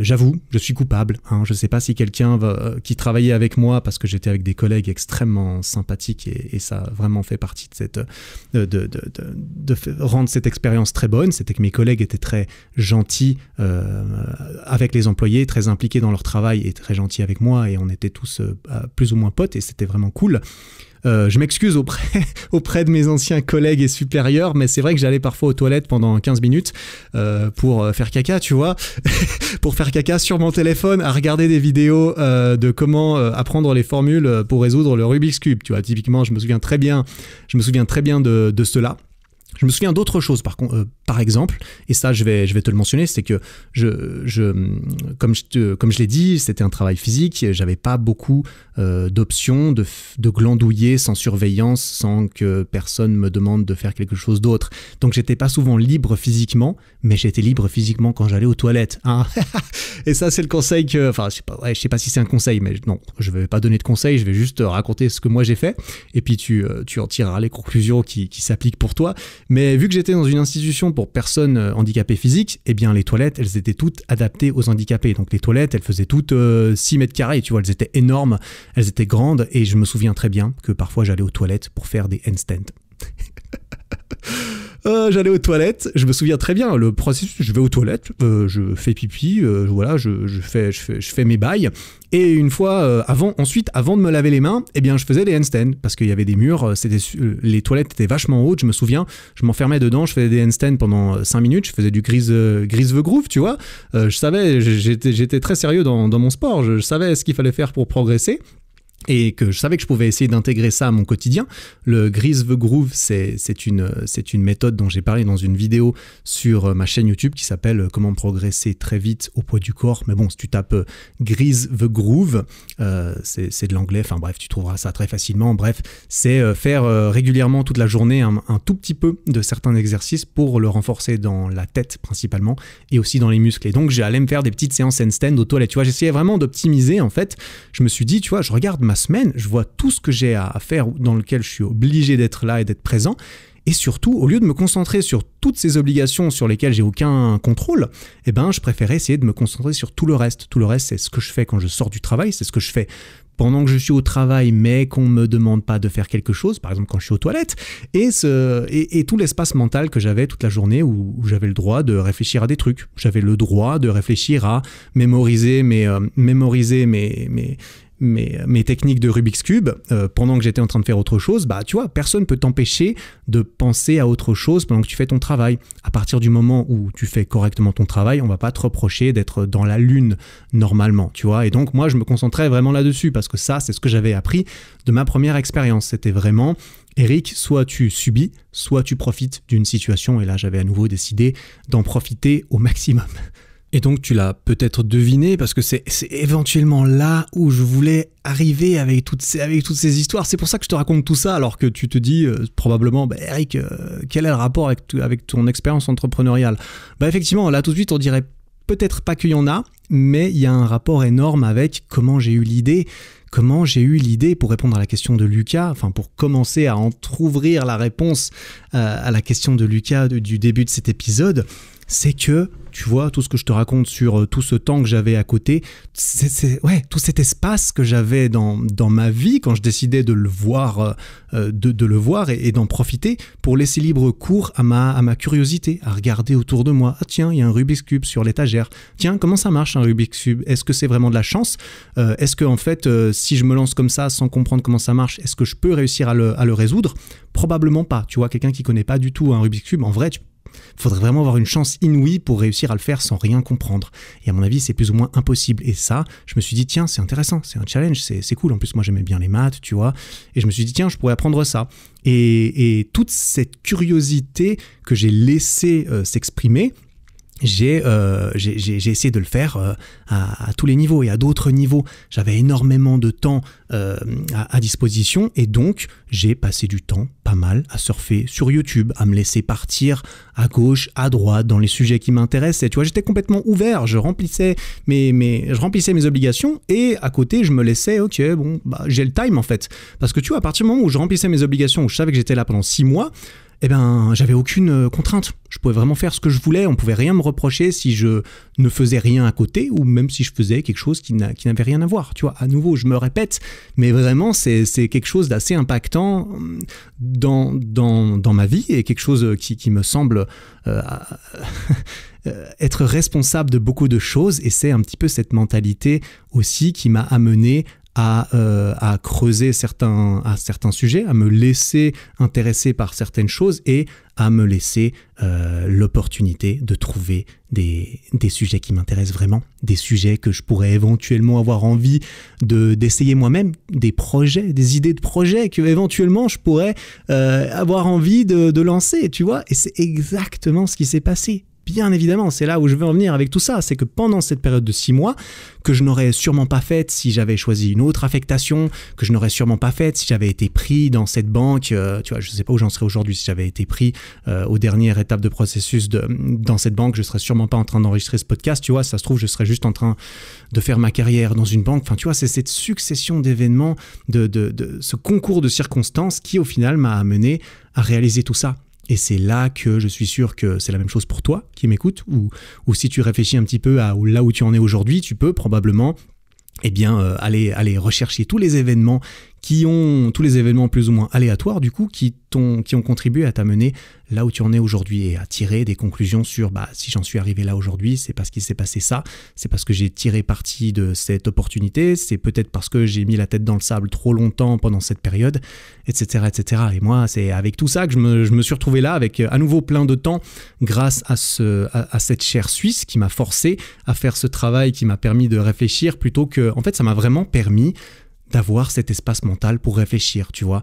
J'avoue, je suis coupable, je ne sais pas si quelqu'un qui travaillait avec moi, parce que j'étais avec des collègues extrêmement sympathiques et ça a vraiment fait partie de rendre cette expérience très bonne, c'était que mes collègues étaient très gentils avec les employés, très impliqués dans leur travail et très gentils avec moi, et on était tous plus ou moins potes et c'était vraiment cool. Je m'excuse auprès de mes anciens collègues et supérieurs, mais c'est vrai que j'allais parfois aux toilettes pendant 15 minutes pour faire caca, tu vois, pour faire caca sur mon téléphone, à regarder des vidéos de comment apprendre les formules pour résoudre le Rubik's Cube, tu vois. Typiquement, je me souviens très bien de cela. Je me souviens d'autres choses par exemple, et ça je vais te le mentionner, c'est que comme je l'ai dit, c'était un travail physique, j'avais pas beaucoup d'options de glandouiller sans surveillance, sans que personne me demande de faire quelque chose d'autre. Donc j'étais pas souvent libre physiquement, mais j'étais libre physiquement quand j'allais aux toilettes. Hein. Et ça c'est le conseil que, enfin je sais pas si c'est un conseil, mais non, je vais pas donner de conseil, je vais juste raconter ce que moi j'ai fait, et puis tu en tireras les conclusions qui s'appliquent pour toi. Mais vu que j'étais dans une institution pour personnes handicapées physiques, eh bien les toilettes, elles étaient toutes adaptées aux handicapés. Donc les toilettes, elles faisaient toutes 6 mètres carrés, tu vois, elles étaient énormes, elles étaient grandes, et je me souviens très bien que parfois j'allais aux toilettes pour faire des handstands. J'allais aux toilettes, je me souviens très bien le processus, je vais aux toilettes, je fais pipi, voilà, je fais mes bails, et une fois, avant de me laver les mains, eh bien je faisais des handstands, parce qu'il y avait des murs, les toilettes étaient vachement hautes, je me souviens, je m'enfermais dedans, je faisais des handstands pendant 5 minutes, je faisais du grease the groove, tu vois, je savais, j'étais très sérieux dans mon sport, je savais ce qu'il fallait faire pour progresser, et que je savais que je pouvais essayer d'intégrer ça à mon quotidien. Le Grease the Groove, c'est une méthode dont j'ai parlé dans une vidéo sur ma chaîne YouTube qui s'appelle « Comment progresser très vite au poids du corps ». Mais bon, si tu tapes Grease the Groove, c'est de l'anglais, enfin bref, tu trouveras ça très facilement. Bref, c'est faire régulièrement toute la journée un tout petit peu de certains exercices pour le renforcer dans la tête principalement et aussi dans les muscles. Et donc, j'allais me faire des petites séances handstand aux toilettes. Tu vois, j'essayais vraiment d'optimiser en fait. Je me suis dit, tu vois, je regarde ma semaine, je vois tout ce que j'ai à faire dans lequel je suis obligé d'être là et d'être présent, et surtout, au lieu de me concentrer sur toutes ces obligations sur lesquelles j'ai aucun contrôle, eh ben, je préférais essayer de me concentrer sur tout le reste. Tout le reste, c'est ce que je fais quand je sors du travail, c'est ce que je fais pendant que je suis au travail, mais qu'on ne me demande pas de faire quelque chose, par exemple quand je suis aux toilettes, et tout l'espace mental que j'avais toute la journée où j'avais le droit de réfléchir à des trucs. J'avais le droit de réfléchir à mémoriser mes techniques de Rubik's Cube pendant que j'étais en train de faire autre chose. Bah tu vois, personne peut t'empêcher de penser à autre chose pendant que tu fais ton travail. À partir du moment où tu fais correctement ton travail, on va pas te reprocher d'être dans la lune normalement, tu vois. Et donc moi je me concentrais vraiment là-dessus parce que ça c'est ce que j'avais appris de ma première expérience. C'était vraiment, Eric, soit tu subis, soit tu profites d'une situation, et là j'avais à nouveau décidé d'en profiter au maximum. Et donc tu l'as peut-être deviné, parce que c'est éventuellement là où je voulais arriver avec toutes ces histoires. C'est pour ça que je te raconte tout ça, alors que tu te dis probablement, bah, Eric, quel est le rapport avec ton expérience entrepreneuriale ? Bah effectivement, là tout de suite on dirait peut-être pas qu'il y en a, mais il y a un rapport énorme avec comment j'ai eu l'idée pour répondre à la question de Lucas, enfin pour commencer à entrouvrir la réponse à la question de Lucas du début de cet épisode. C'est que, tu vois, tout ce que je te raconte sur tout ce temps que j'avais à côté, tout cet espace que j'avais dans ma vie quand je décidais de le voir, et d'en profiter pour laisser libre cours à ma curiosité, à regarder autour de moi. Ah tiens, il y a un Rubik's Cube sur l'étagère. Tiens, comment ça marche un Rubik's Cube ? Est-ce que c'est vraiment de la chance ? Est-ce que en fait, si je me lance comme ça sans comprendre comment ça marche, est-ce que je peux réussir à le résoudre ? Probablement pas. Tu vois, quelqu'un qui connaît pas du tout un Rubik's Cube, en vrai, faudrait vraiment avoir une chance inouïe pour réussir à le faire sans rien comprendre. Et à mon avis, c'est plus ou moins impossible. Et ça, je me suis dit, tiens, c'est intéressant, c'est un challenge, c'est cool. En plus, moi, j'aimais bien les maths, tu vois. Et je me suis dit, tiens, je pourrais apprendre ça. Et toute cette curiosité que j'ai laissée s'exprimer, j'ai essayé de le faire à tous les niveaux et à d'autres niveaux. J'avais énormément de temps à disposition, et donc j'ai passé du temps pas mal à surfer sur YouTube, à me laisser partir à gauche, à droite dans les sujets qui m'intéressaient. Tu vois, j'étais complètement ouvert, je remplissais mes obligations, et à côté je me laissais, ok, bon, bah, j'ai le time en fait. Parce que tu vois, à partir du moment où je remplissais mes obligations, où je savais que j'étais là pendant 6 mois, eh ben, j'avais aucune contrainte. Je pouvais vraiment faire ce que je voulais. On pouvait rien me reprocher si je ne faisais rien à côté, ou même si je faisais quelque chose qui n'avait rien à voir. Tu vois, à nouveau, je me répète, mais vraiment, c'est quelque chose d'assez impactant dans ma vie, et quelque chose qui me semble être responsable de beaucoup de choses. Et c'est un petit peu cette mentalité aussi qui m'a amené à creuser certains sujets, à me laisser intéresser par certaines choses et à me laisser l'opportunité de trouver des sujets qui m'intéressent vraiment, des sujets que je pourrais éventuellement avoir envie d'essayer moi-même, des projets, des idées de projets que éventuellement je pourrais avoir envie de lancer, tu vois. Et c'est exactement ce qui s'est passé. Bien évidemment, c'est là où je veux en venir avec tout ça, c'est que pendant cette période de 6 mois, que je n'aurais sûrement pas faite si j'avais choisi une autre affectation, que je n'aurais sûrement pas faite si j'avais été pris dans cette banque, tu vois, je ne sais pas où j'en serais aujourd'hui si j'avais été pris aux dernières étapes de processus dans cette banque, je ne serais sûrement pas en train d'enregistrer ce podcast, tu vois, ça se trouve, je serais juste en train de faire ma carrière dans une banque, enfin, tu vois, c'est cette succession d'événements, de ce concours de circonstances qui, au final, m'a amené à réaliser tout ça. Et c'est là que je suis sûr que c'est la même chose pour toi qui m'écoutes, ou si tu réfléchis un petit peu à là où tu en es aujourd'hui, tu peux probablement aller rechercher tous les événements plus ou moins aléatoires du coup qui ont contribué à t'amener là où tu en es aujourd'hui et à tirer des conclusions sur si j'en suis arrivé là aujourd'hui, c'est parce qu'il s'est passé ça, c'est parce que j'ai tiré parti de cette opportunité, c'est peut-être parce que j'ai mis la tête dans le sable trop longtemps pendant cette période, etc. etc. Et moi, c'est avec tout ça que je me suis retrouvé là avec à nouveau plein de temps grâce à cette chaire suisse qui m'a forcé à faire ce travail, qui m'a permis de réfléchir plutôt que... En fait, ça m'a vraiment permis d'avoir cet espace mental pour réfléchir, tu vois,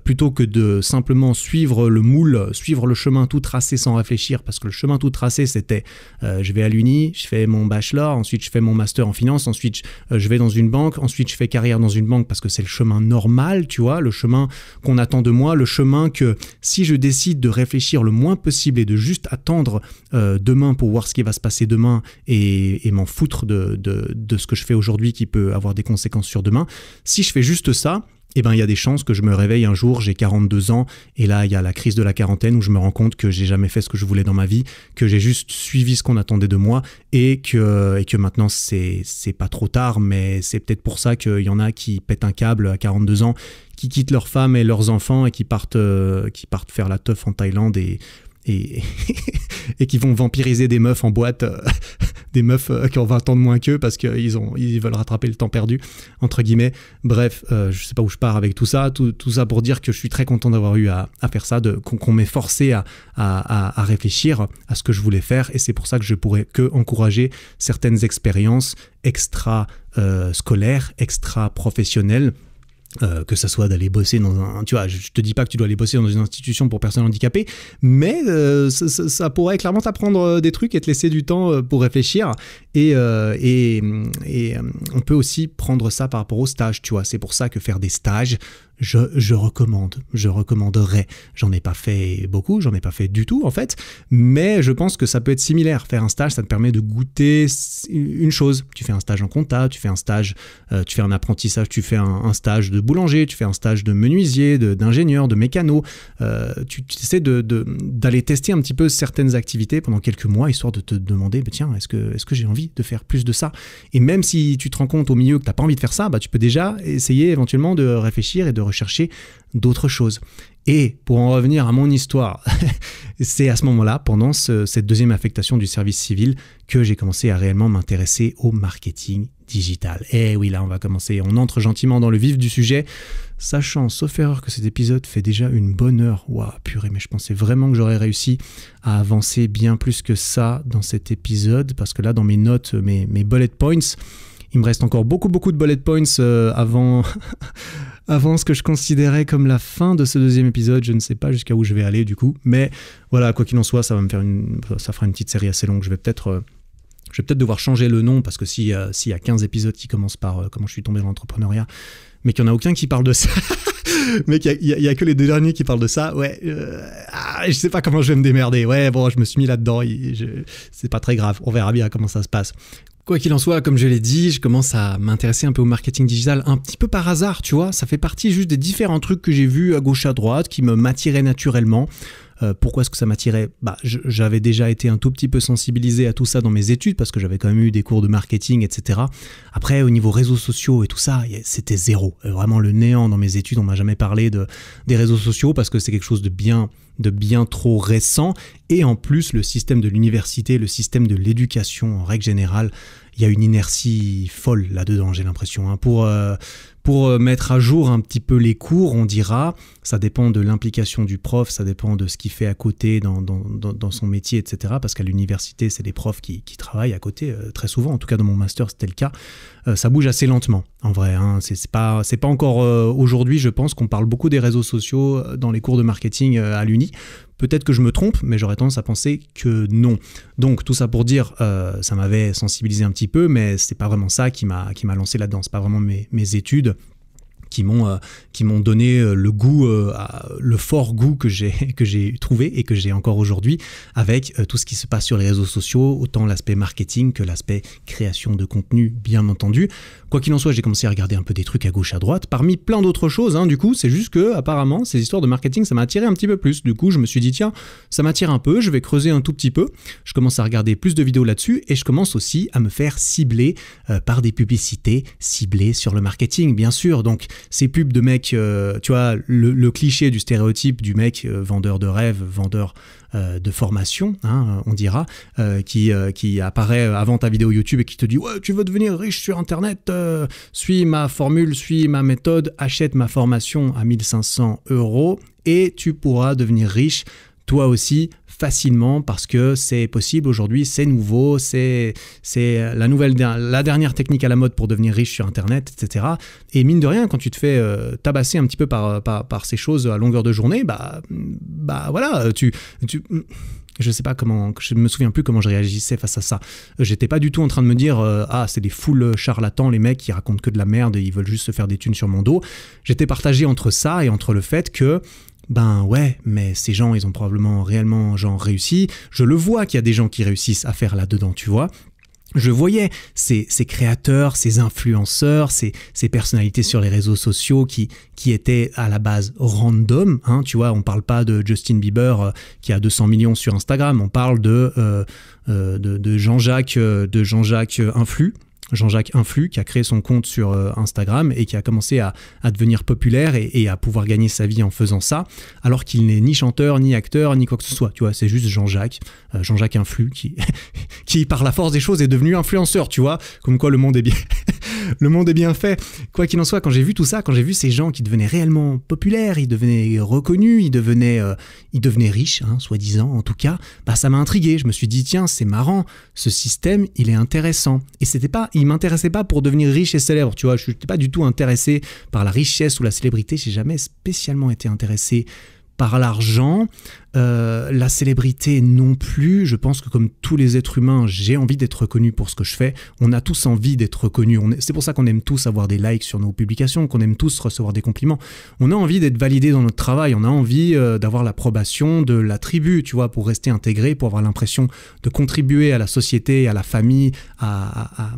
plutôt que de simplement suivre le moule, suivre le chemin tout tracé sans réfléchir, parce que le chemin tout tracé, c'était je vais à l'Uni, je fais mon bachelor, ensuite je fais mon master en finance, ensuite je vais dans une banque, ensuite je fais carrière dans une banque, parce que c'est le chemin normal, tu vois, le chemin qu'on attend de moi, le chemin que si je décide de réfléchir le moins possible et de juste attendre demain pour voir ce qui va se passer demain et m'en foutre de ce que je fais aujourd'hui qui peut avoir des conséquences sur demain, si je fais juste ça, il y a des chances que je me réveille un jour, j'ai 42 ans, et là, il y a la crise de la quarantaine où je me rends compte que j'ai jamais fait ce que je voulais dans ma vie, que j'ai juste suivi ce qu'on attendait de moi, et que maintenant, c'est pas trop tard, mais c'est peut-être pour ça qu'il y en a qui pètent un câble à 42 ans, qui quittent leurs femmes et leurs enfants, et qui partent faire la teuf en Thaïlande, et qui vont vampiriser des meufs en boîte, des meufs qui ont 20 ans de moins qu'eux parce qu'ils veulent rattraper le temps perdu, entre guillemets. Bref, je sais pas où je pars avec tout ça pour dire que je suis très content d'avoir eu à faire ça, qu'on m'ait forcé à réfléchir à ce que je voulais faire, et c'est pour ça que je pourrais que encourager certaines expériences extra-scolaires, extra-professionnelles, que ça soit d'aller bosser dans un... Tu vois, je te dis pas que tu dois aller bosser dans une institution pour personnes handicapées, mais ça pourrait clairement t'apprendre des trucs et te laisser du temps pour réfléchir. Et on peut aussi prendre ça par rapport aux stages, tu vois. C'est pour ça que faire des stages, je recommanderais. J'en ai pas fait beaucoup, j'en ai pas fait du tout en fait, mais je pense que ça peut être similaire. Faire un stage, ça te permet de goûter une chose. Tu fais un stage en compta, tu fais un stage, tu fais un apprentissage, tu fais un stage de boulanger, tu fais un stage de menuisier, d'ingénieur, de mécano. Tu essaies d'aller tester un petit peu certaines activités pendant quelques mois, histoire de te demander, tiens, est-ce que j'ai envie de faire plus de ça? Et même si tu te rends compte au milieu que tu n'as pas envie de faire ça, tu peux déjà essayer éventuellement de réfléchir et de rechercher d'autres choses. Et pour en revenir à mon histoire, c'est à ce moment-là, pendant cette deuxième affectation du service civil, que j'ai commencé à réellement m'intéresser au marketing digital. Et oui, là, on entre gentiment dans le vif du sujet, sachant, sauf erreur, que cet épisode fait déjà une bonne heure. Waouh, purée, mais je pensais vraiment que j'aurais réussi à avancer bien plus que ça dans cet épisode, parce que là, dans mes notes, mes bullet points, il me reste encore beaucoup de bullet points avant ce que je considérais comme la fin de ce deuxième épisode. Je ne sais pas jusqu'à où je vais aller du coup, mais voilà, quoi qu'il en soit, ça fera une petite série assez longue. Je vais peut-être devoir changer le nom, parce que s'il y a 15 épisodes qui commencent par comment je suis tombé dans l'entrepreneuriat, mais qu'il n'y en a aucun qui parle de ça, mais qu'il y a que les deux derniers qui parlent de ça, ouais, je sais pas comment je vais me démerder. Ouais, bon, je me suis mis là-dedans, c'est pas très grave, on verra bien comment ça se passe. Quoi qu'il en soit, comme je l'ai dit, je commence à m'intéresser un peu au marketing digital un petit peu par hasard, tu vois. Ça fait partie juste des différents trucs que j'ai vus à gauche à droite qui m'attiraient naturellement. Pourquoi est-ce que ça m'attirait ? J'avais déjà été un tout petit peu sensibilisé à tout ça dans mes études, parce que j'avais quand même eu des cours de marketing, etc. Après, au niveau réseaux sociaux et tout ça, c'était zéro. Vraiment le néant dans mes études. On m'a jamais parlé des réseaux sociaux, parce que c'est quelque chose de bien de bien trop récent. Et en plus, le système de l'université, le système de l'éducation en règle générale, il y a une inertie folle là-dedans, j'ai l'impression. Pour mettre à jour un petit peu les cours, on dira, ça dépend de l'implication du prof, ça dépend de ce qu'il fait à côté dans son métier, etc. Parce qu'à l'université, c'est des profs qui travaillent à côté très souvent. En tout cas, dans mon master, c'était le cas. Ça bouge assez lentement, en vrai. C'est pas encore aujourd'hui, je pense, qu'on parle beaucoup des réseaux sociaux dans les cours de marketing à l'Uni. Peut-être que je me trompe, mais j'aurais tendance à penser que non. Donc, tout ça pour dire, ça m'avait sensibilisé un petit peu, mais c'est pas vraiment ça qui m'a lancé là-dedans. C'est pas vraiment mes études qui m'ont donné le goût, le fort goût que j'ai trouvé et que j'ai encore aujourd'hui avec tout ce qui se passe sur les réseaux sociaux, autant l'aspect marketing que l'aspect création de contenu, bien entendu. Quoi qu'il en soit, j'ai commencé à regarder un peu des trucs à gauche, à droite, parmi plein d'autres choses. Du coup, c'est juste que apparemment, ces histoires de marketing, ça m'a attiré un petit peu plus. Du coup, je me suis dit, tiens, ça m'attire un peu, je vais creuser un tout petit peu. Je commence à regarder plus de vidéos là-dessus et je commence aussi à me faire cibler par des publicités ciblées sur le marketing, bien sûr. Donc, ces pubs de mecs, tu vois, le cliché du stéréotype du mec vendeur de rêve, vendeur de formation, on dira, qui apparaît avant ta vidéo YouTube et qui te dit « Ouais, tu veux devenir riche sur Internet, suis ma formule, suis ma méthode, achète ma formation à 1 500 € et tu pourras devenir riche toi aussi facilement parce que c'est possible aujourd'hui, c'est nouveau, c'est la dernière technique à la mode pour devenir riche sur Internet, etc. Et mine de rien, quand tu te fais tabasser un petit peu par ces choses à longueur de journée, bah voilà, je sais pas comment, je me souviens plus comment je réagissais face à ça. J'étais pas du tout en train de me dire c'est des foules charlatans les mecs qui racontent que de la merde et ils veulent juste se faire des thunes sur mon dos. J'étais partagé entre ça et entre le fait que ouais, mais ces gens, ils ont probablement réellement réussi. Je le vois qu'il y a des gens qui réussissent à faire là-dedans, tu vois. Je voyais ces créateurs, ces influenceurs, ces personnalités sur les réseaux sociaux qui étaient à la base random. Tu vois, on parle pas de Justin Bieber qui a 200 millions sur Instagram. On parle de Jean-Jacques Influx. Jean-Jacques Influx, qui a créé son compte sur Instagram et qui a commencé à devenir populaire et à pouvoir gagner sa vie en faisant ça, alors qu'il n'est ni chanteur, ni acteur, ni quoi que ce soit. Tu vois, c'est juste Jean-Jacques Influx qui, par la force des choses, est devenu influenceur, tu vois, comme quoi le monde est bien... Le monde est bien fait. Quoi qu'il en soit, quand j'ai vu tout ça, quand j'ai vu ces gens qui devenaient réellement populaires, ils devenaient reconnus, ils devenaient riches, soi-disant en tout cas, ça m'a intrigué. Je me suis dit, tiens, c'est marrant, ce système, il est intéressant. Et il m'intéressait pas pour devenir riche et célèbre, tu vois. Je n'étais pas du tout intéressé par la richesse ou la célébrité. J'ai jamais spécialement été intéressé par l'argent, la célébrité non plus. Je pense que comme tous les êtres humains, j'ai envie d'être reconnu pour ce que je fais. On a tous envie d'être reconnus. C'est pour ça qu'on aime tous avoir des likes sur nos publications, qu'on aime tous recevoir des compliments. On a envie d'être validé dans notre travail. On a envie d'avoir l'approbation de la tribu, tu vois, pour rester intégré, pour avoir l'impression de contribuer à la société, à la famille, à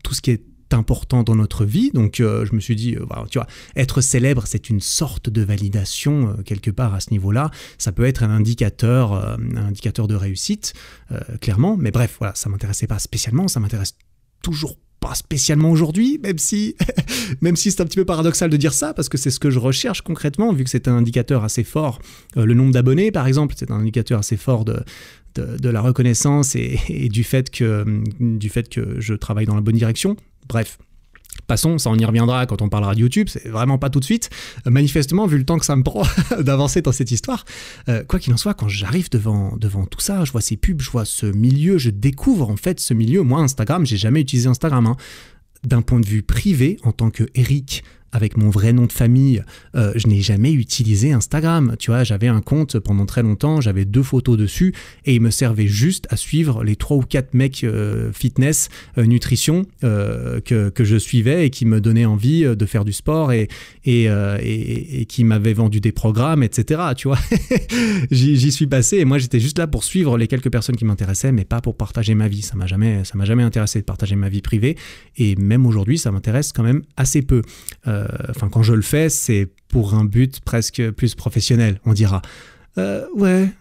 tout ce qui est important dans notre vie. Donc je me suis dit, tu vois, être célèbre, c'est une sorte de validation quelque part à ce niveau-là. Ça peut être un indicateur de réussite, clairement. Mais bref, voilà, ça m'intéressait pas spécialement. Ça m'intéresse toujours pas spécialement aujourd'hui, même si c'est un petit peu paradoxal de dire ça, parce que c'est ce que je recherche concrètement, vu que c'est un indicateur assez fort. Le nombre d'abonnés, par exemple, c'est un indicateur assez fort de la reconnaissance et du fait que je travaille dans la bonne direction. Bref, passons, ça on y reviendra quand on parlera de YouTube, c'est vraiment pas tout de suite. Manifestement, vu le temps que ça me prend d'avancer dans cette histoire, quoi qu'il en soit, quand j'arrive devant tout ça, je vois ces pubs, je vois ce milieu, je découvre en fait ce milieu. Moi, Instagram, j'ai jamais utilisé Instagram. D'un point de vue privé, en tant que Eric, avec mon vrai nom de famille, je n'ai jamais utilisé Instagram. Tu vois, j'avais un compte pendant très longtemps, j'avais 2 photos dessus et il me servait juste à suivre les 3 ou 4 mecs fitness, nutrition que je suivais et qui me donnaient envie de faire du sport et qui m'avaient vendu des programmes, etc. Tu vois, j'y suis passé et moi j'étais juste là pour suivre les quelques personnes qui m'intéressaient, mais pas pour partager ma vie. Ça m'a jamais intéressé de partager ma vie privée et même aujourd'hui, ça m'intéresse quand même assez peu. Quand je le fais, c'est pour un but presque plus professionnel, on dira.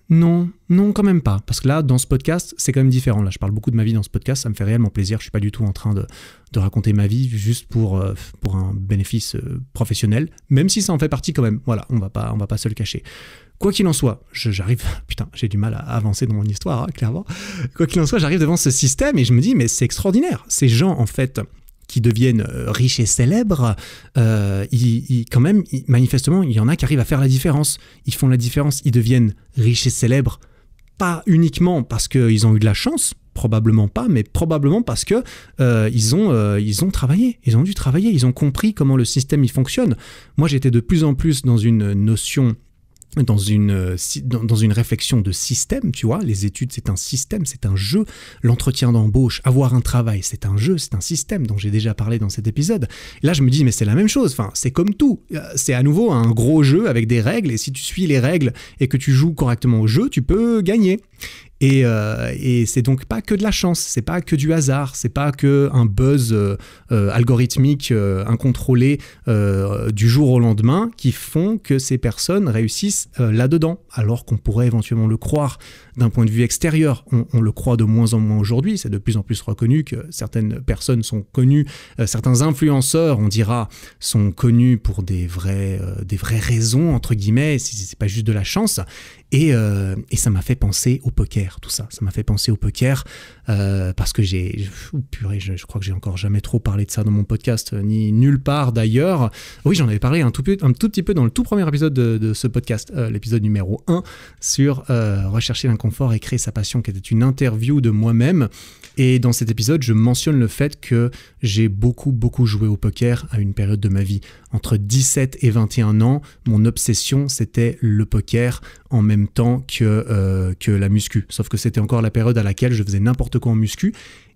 Non, quand même pas. Parce que là, dans ce podcast, c'est quand même différent. Là, je parle beaucoup de ma vie dans ce podcast, ça me fait réellement plaisir. Je suis pas du tout en train de raconter ma vie juste pour un bénéfice professionnel, même si ça en fait partie quand même. Voilà, on va pas se le cacher. Quoi qu'il en soit, j'arrive... Putain, j'ai du mal à avancer dans mon histoire, hein, clairement. Quoi qu'il en soit, j'arrive devant ce système et je me dis, mais c'est extraordinaire. Ces gens, en fait, qui deviennent riches et célèbres, manifestement, il y en a qui arrivent à faire la différence. Ils font la différence, ils deviennent riches et célèbres, pas uniquement parce qu'ils ont eu de la chance, probablement pas, mais probablement parce que ils ont travaillé, ils ont dû travailler, ils ont compris comment le système il fonctionne. Moi, j'étais de plus en plus dans une notion, dans une réflexion de système, tu vois. Les études, c'est un système, c'est un jeu. L'entretien d'embauche, avoir un travail, c'est un jeu, c'est un système dont j'ai déjà parlé dans cet épisode. Et là, je me dis, mais c'est la même chose. Enfin, c'est comme tout. C'est à nouveau un gros jeu avec des règles. Et si tu suis les règles et que tu joues correctement au jeu, tu peux gagner. Et c'est donc pas que de la chance, c'est pas que du hasard, c'est pas que un buzz algorithmique incontrôlé du jour au lendemain qui font que ces personnes réussissent là-dedans, alors qu'on pourrait éventuellement le croire d'un point de vue extérieur. On le croit de moins en moins aujourd'hui, c'est de plus en plus reconnu que certaines personnes sont connues, certains influenceurs, on dira, sont connus pour des vraies raisons, entre guillemets, c'est pas juste de la chance. Et ça m'a fait penser au poker, tout ça. Ça m'a fait penser au poker parce que je crois que j'ai encore jamais trop parlé de ça dans mon podcast, ni nulle part d'ailleurs. Oui, j'en avais parlé un tout petit peu dans le tout premier épisode de ce podcast, l'épisode numéro 1, sur rechercher l'inconfort et créer sa passion, qui était une interview de moi-même. Et dans cet épisode, je mentionne le fait que j'ai beaucoup joué au poker à une période de ma vie. Entre 17 et 21 ans, mon obsession, c'était le poker en même temps que la muscu. Sauf que c'était encore la période à laquelle je faisais n'importe quoi en muscu.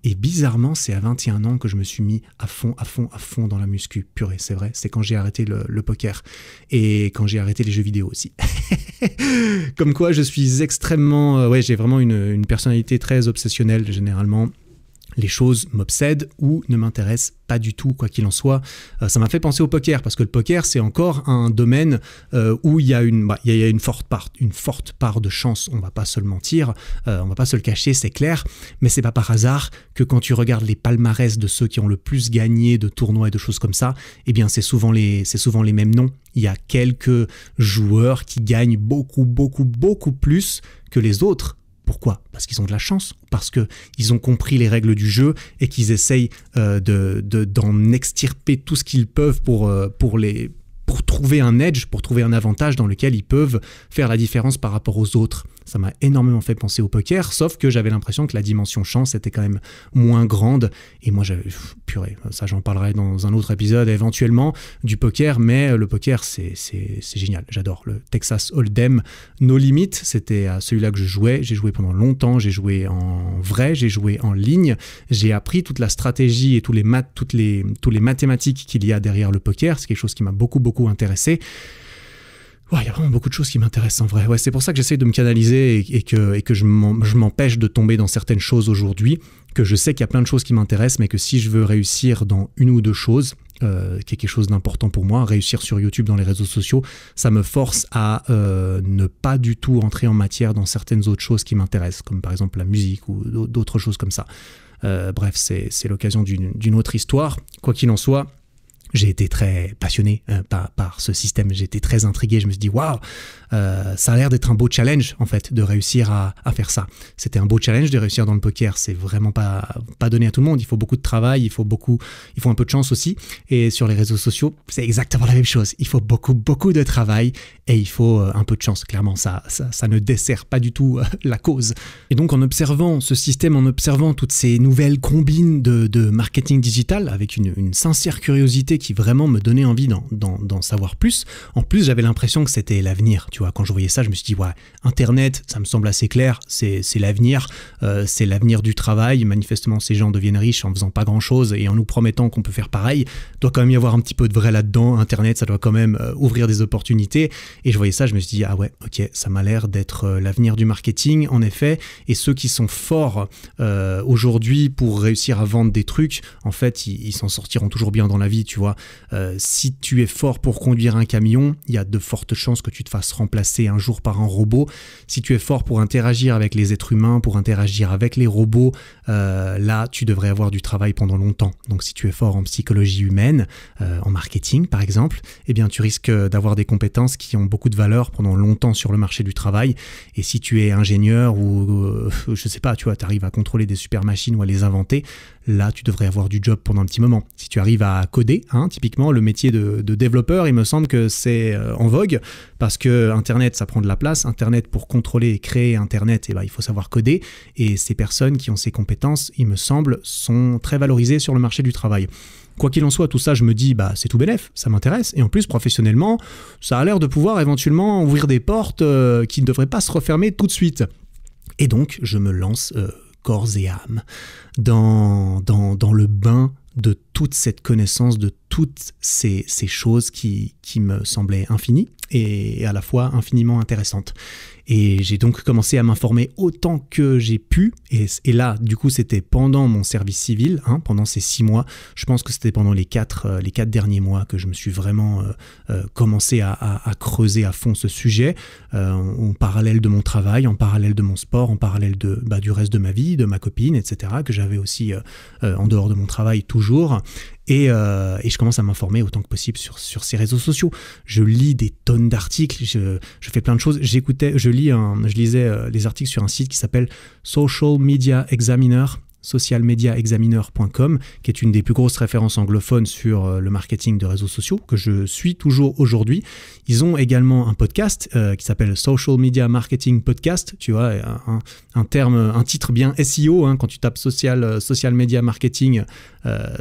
Et bizarrement, c'est à 21 ans que je me suis mis à fond dans la muscu. Purée, c'est vrai, c'est quand j'ai arrêté le poker. Et quand j'ai arrêté les jeux vidéo aussi. Comme quoi, je suis extrêmement... j'ai vraiment une personnalité très obsessionnelle, généralement. Les choses m'obsèdent ou ne m'intéressent pas du tout, quoi qu'il en soit. Ça m'a fait penser au poker, parce que le poker, c'est encore un domaine où il y a une forte part de chance, on va pas se le mentir, on va pas se le cacher, c'est clair, mais c'est pas par hasard que quand tu regardes les palmarès de ceux qui ont le plus gagné de tournois et de choses comme ça, eh bien c'est souvent les mêmes noms. Il y a quelques joueurs qui gagnent beaucoup plus que les autres. Pourquoi ? Parce qu'ils ont de la chance, parce qu'ils ont compris les règles du jeu et qu'ils essayent d'en extirper tout ce qu'ils peuvent pour trouver un edge, pour trouver un avantage dans lequel ils peuvent faire la différence par rapport aux autres. Ça m'a énormément fait penser au poker, sauf que j'avais l'impression que la dimension chance était quand même moins grande. Et moi, ça j'en parlerai dans un autre épisode éventuellement du poker, mais le poker, c'est génial. J'adore le Texas Hold'em No Limit. C'était à celui-là que je jouais. J'ai joué pendant longtemps, j'ai joué en vrai, j'ai joué en ligne. J'ai appris toute la stratégie et tous les mathématiques qu'il y a derrière le poker. C'est quelque chose qui m'a beaucoup intéressé. Ouais, il y a vraiment beaucoup de choses qui m'intéressent en vrai. Ouais, c'est pour ça que j'essaie de me canaliser et que je m'empêche de tomber dans certaines choses aujourd'hui, que je sais qu'il y a plein de choses qui m'intéressent, mais que si je veux réussir dans une ou deux choses, qui est quelque chose d'important pour moi, réussir sur YouTube, dans les réseaux sociaux, ça me force à ne pas du tout entrer en matière dans certaines autres choses qui m'intéressent, comme par exemple la musique ou d'autres choses comme ça. Bref, c'est l'occasion d'une autre histoire. Quoi qu'il en soit, j'ai été très passionné par ce système, j'ai été très intrigué, je me suis dit waouh, ça a l'air d'être un beau challenge en fait de réussir à faire ça. C'était un beau challenge de réussir dans le poker, c'est vraiment pas donné à tout le monde, il faut beaucoup de travail, il faut un peu de chance aussi, et sur les réseaux sociaux, c'est exactement la même chose, il faut beaucoup de travail et il faut un peu de chance, clairement ça ne dessert pas du tout la cause. Et donc en observant ce système, en observant toutes ces nouvelles combines de marketing digital avec une sincère curiosité qui vraiment me donnait envie d'en savoir plus. En plus, j'avais l'impression que c'était l'avenir. Tu vois, quand je voyais ça, je me suis dit, ouais, Internet, ça me semble assez clair, c'est l'avenir, c'est l'avenir du travail. Manifestement, ces gens deviennent riches en faisant pas grand-chose et en nous promettant qu'on peut faire pareil. Il doit quand même y avoir un petit peu de vrai là-dedans. Internet, ça doit quand même ouvrir des opportunités. Et je voyais ça, je me suis dit, ah ouais, ok, ça m'a l'air d'être l'avenir du marketing, en effet. Et ceux qui sont forts aujourd'hui pour réussir à vendre des trucs, en fait, ils s'en sortiront toujours bien dans la vie, tu vois. Si tu es fort pour conduire un camion, il y a de fortes chances que tu te fasses remplacer un jour par un robot. Si tu es fort pour interagir avec les êtres humains, pour interagir avec les robots, là, tu devrais avoir du travail pendant longtemps. Donc, si tu es fort en psychologie humaine, en marketing par exemple, eh bien, tu risques d'avoir des compétences qui ont beaucoup de valeur pendant longtemps sur le marché du travail. Et si tu es ingénieur ou, je sais pas, tu vois, tu arrives à contrôler des super machines ou à les inventer, là, tu devrais avoir du job pendant un petit moment. Si tu arrives à coder, typiquement, le métier de développeur, il me semble que c'est en vogue parce que Internet, ça prend de la place. Internet, pour contrôler et créer Internet, il faut savoir coder. Et ces personnes qui ont ces compétences, il me semble, sont très valorisées sur le marché du travail. Quoi qu'il en soit, tout ça, je me dis, c'est tout bénef, ça m'intéresse. Et en plus, professionnellement, ça a l'air de pouvoir éventuellement ouvrir des portes qui ne devraient pas se refermer tout de suite. Et donc, je me lance corps et âme dans le bain de toute cette connaissance, de toutes ces choses qui me semblaient infinies et à la fois infiniment intéressantes. Et j'ai donc commencé à m'informer autant que j'ai pu. Et là, du coup, c'était pendant mon service civil, pendant ces 6 mois. Je pense que c'était pendant les 4 derniers mois que je me suis vraiment commencé à creuser à fond ce sujet, en parallèle de mon travail, en parallèle de mon sport, en parallèle du reste de ma vie, de ma copine, etc., que j'avais aussi en dehors de mon travail toujours. Et je commence à m'informer autant que possible sur ces réseaux sociaux. Je lis des tonnes d'articles, je fais plein de choses. Je lisais les articles sur un site qui s'appelle Social Media Examiner, socialmediaexaminer.com, qui est une des plus grosses références anglophones sur le marketing de réseaux sociaux, que je suis toujours aujourd'hui. Ils ont également un podcast qui s'appelle Social Media Marketing Podcast, tu vois, un titre bien SEO, quand tu tapes social media marketing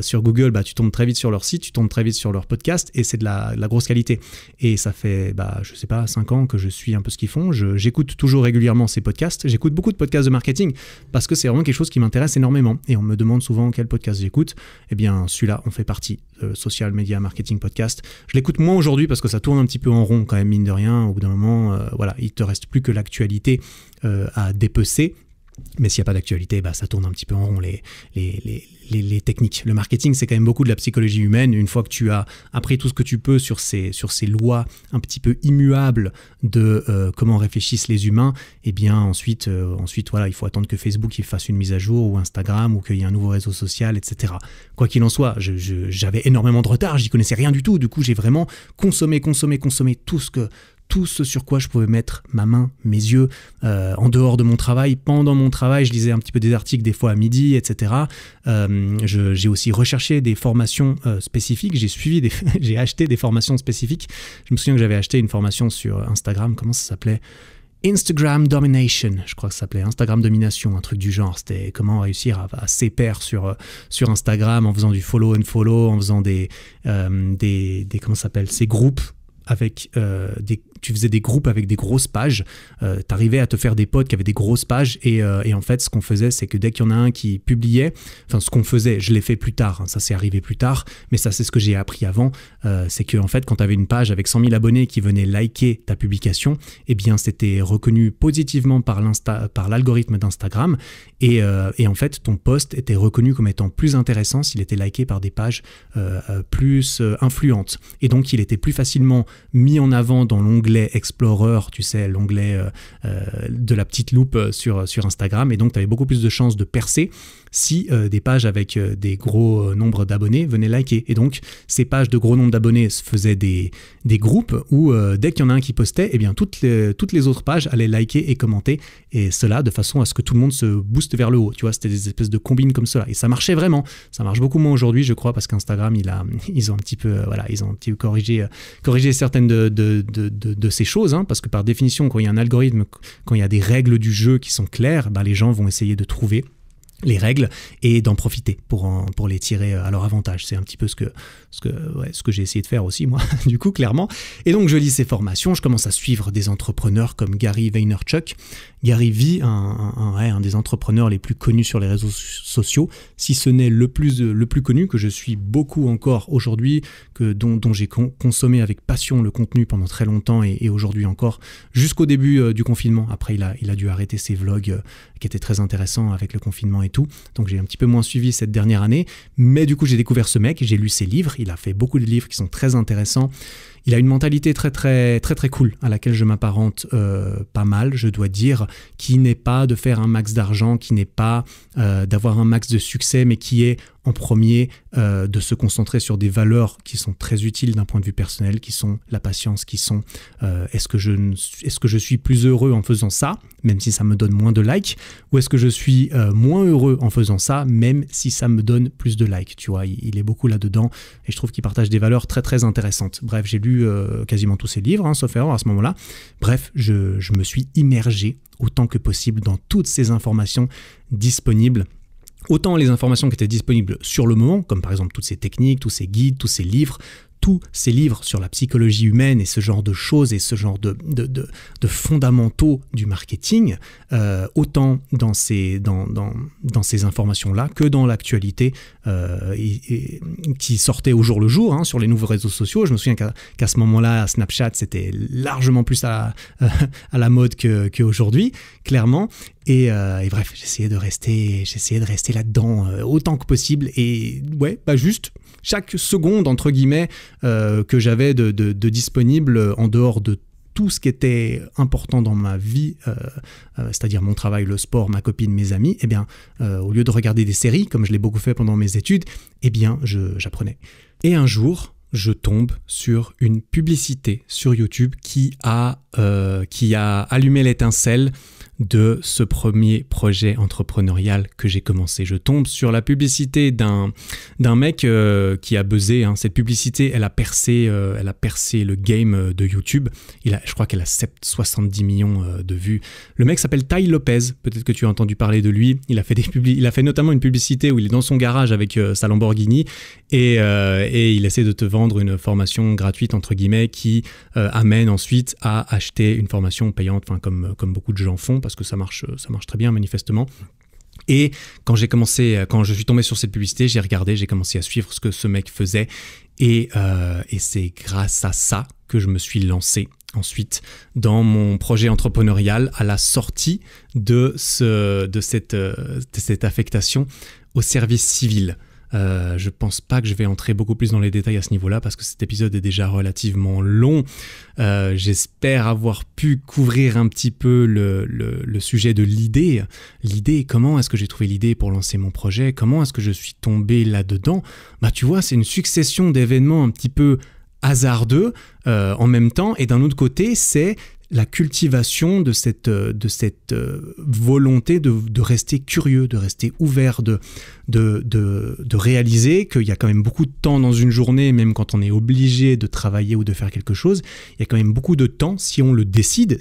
sur Google, tu tombes très vite sur leur site, tu tombes très vite sur leur podcast, et c'est de la grosse qualité. Et ça fait, je sais pas, 5 ans que je suis un peu ce qu'ils font. J'écoute toujours régulièrement ces podcasts. J'écoute beaucoup de podcasts de marketing parce que c'est vraiment quelque chose qui m'intéresse énormément. Et on me demande souvent quel podcast j'écoute. Eh bien, celui-là, on fait partie. Social Media Marketing Podcast. Je l'écoute moins aujourd'hui parce que ça tourne un petit peu en rond quand même, mine de rien. Au bout d'un moment, il te reste plus que l'actualité à dépecer. Mais s'il n'y a pas d'actualité, ça tourne un petit peu en rond, les techniques. Le marketing, c'est quand même beaucoup de la psychologie humaine. Une fois que tu as appris tout ce que tu peux sur ces lois un petit peu immuables de comment réfléchissent les humains, eh bien ensuite, il faut attendre que Facebook il fasse une mise à jour, ou Instagram, ou qu'il y ait un nouveau réseau social, etc. Quoi qu'il en soit, j'avais énormément de retard, j'y connaissais rien du tout. Du coup, j'ai vraiment consommé tout ce sur quoi je pouvais mettre ma main, mes yeux, en dehors de mon travail. Pendant mon travail, je lisais un petit peu des articles, des fois à midi, etc. J'ai aussi recherché des formations spécifiques. J'ai acheté des formations spécifiques. Je me souviens que j'avais acheté une formation sur Instagram. Comment ça s'appelait ? Instagram Domination, je crois que ça s'appelait Instagram Domination, un truc du genre. C'était comment réussir à s'épaire sur Instagram en faisant du follow and follow, en faisant des comment ça s'appelle, ces groupes avec tu faisais des groupes avec des grosses pages, t'arrivais à te faire des potes qui avaient des grosses pages, et en fait ce qu'on faisait, c'est que dès qu'il y en a un qui publiait, je l'ai fait plus tard, ça s'est arrivé plus tard, mais ça c'est ce que j'ai appris avant, c'est que en fait quand t'avais une page avec 100 000 abonnés qui venaient liker ta publication, eh bien c'était reconnu positivement par l'algorithme d'Instagram, et en fait ton post était reconnu comme étant plus intéressant s'il était liké par des pages plus influentes, et donc il était plus facilement mis en avant dans l'onglet Explorer, tu sais, l'onglet de la petite loupe sur Instagram, et donc tu avais beaucoup plus de chances de percer si des pages avec des gros nombres d'abonnés venaient liker. Et donc ces pages de gros nombre d'abonnés faisaient des groupes où dès qu'il y en a un qui postait, eh bien toutes les autres pages allaient liker et commenter, et cela de façon à ce que tout le monde se booste vers le haut. Tu vois, c'était des espèces de combines comme cela, et ça marchait vraiment. Ça marche beaucoup moins aujourd'hui, je crois, parce qu'Instagram ils ont un petit peu corrigé certaines de ces choses, parce que par définition, quand il y a un algorithme, quand il y a des règles du jeu qui sont claires, les gens vont essayer de trouver les règles et d'en profiter pour les tirer à leur avantage. C'est un petit peu ce que j'ai essayé de faire aussi, moi, du coup, clairement. Et donc, je lis ces formations, je commence à suivre des entrepreneurs comme Gary Vaynerchuk. Gary V, un des entrepreneurs les plus connus sur les réseaux sociaux, si ce n'est le plus connu, que je suis beaucoup encore aujourd'hui, dont j'ai consommé avec passion le contenu pendant très longtemps, et aujourd'hui encore, jusqu'au début du confinement. Après, il a dû arrêter ses vlogs qui étaient très intéressants avec le confinement et tout. Donc j'ai un petit peu moins suivi cette dernière année, mais du coup j'ai découvert ce mec, j'ai lu ses livres, il a fait beaucoup de livres qui sont très intéressants. Il a une mentalité très très très très cool à laquelle je m'apparente pas mal, je dois dire, qui n'est pas de faire un max d'argent, qui n'est pas d'avoir un max de succès, mais qui est en premier de se concentrer sur des valeurs qui sont très utiles d'un point de vue personnel, qui sont la patience, qui sont est-ce que je suis plus heureux en faisant ça, même si ça me donne moins de likes, ou est-ce que je suis moins heureux en faisant ça, même si ça me donne plus de likes, tu vois, il est beaucoup là-dedans, et je trouve qu'il partage des valeurs très très intéressantes. Bref, j'ai lu quasiment tous ses livres, sauf erreur à ce moment-là. Bref, je me suis immergé autant que possible dans toutes ces informations disponibles. Autant les informations qui étaient disponibles sur le moment, comme par exemple toutes ces techniques, tous ces guides, tous ces livres sur la psychologie humaine et ce genre de choses et ce genre de fondamentaux du marketing, autant dans ces informations-là que dans l'actualité qui sortait au jour le jour sur les nouveaux réseaux sociaux. Je me souviens qu'à ce moment-là, Snapchat, c'était largement plus à la mode qu'aujourd'hui, clairement. Et bref, j'essayais de rester là-dedans autant que possible. Et ouais, juste chaque seconde, entre guillemets, que j'avais de disponible en dehors de tout ce qui était important dans ma vie, c'est-à-dire mon travail, le sport, ma copine, mes amis, eh bien, au lieu de regarder des séries, comme je l'ai beaucoup fait pendant mes études, eh bien, j'apprenais. Et un jour, je tombe sur une publicité sur YouTube qui a allumé l'étincelle de ce premier projet entrepreneurial que j'ai commencé. Je tombe sur la publicité d'un mec qui a buzzé. Cette publicité, elle a percé le game de YouTube. Je crois qu'elle a 70 millions de vues. Le mec s'appelle Tai Lopez. Peut-être que tu as entendu parler de lui. Il a fait notamment une publicité où il est dans son garage avec sa Lamborghini et il essaie de te vendre une formation gratuite, entre guillemets, qui amène ensuite à acheter une formation payante, comme beaucoup de gens font, parce que ça marche très bien manifestement. Et quand je suis tombé sur cette publicité, j'ai commencé à suivre ce que ce mec faisait et c'est grâce à ça que je me suis lancé ensuite dans mon projet entrepreneurial à la sortie de cette affectation au service civil. Je pense pas que je vais entrer beaucoup plus dans les détails à ce niveau-là parce que cet épisode est déjà relativement long. J'espère avoir pu couvrir un petit peu le sujet de l'idée. L'idée, comment est-ce que j'ai trouvé l'idée pour lancer mon projet? Comment est-ce que je suis tombé là-dedans? Tu vois, c'est une succession d'événements un petit peu hasardeux en même temps, et d'un autre côté, c'est la cultivation de cette volonté de rester curieux, de rester ouvert, de réaliser qu'il y a quand même beaucoup de temps dans une journée, même quand on est obligé de travailler ou de faire quelque chose, il y a quand même beaucoup de temps si on décide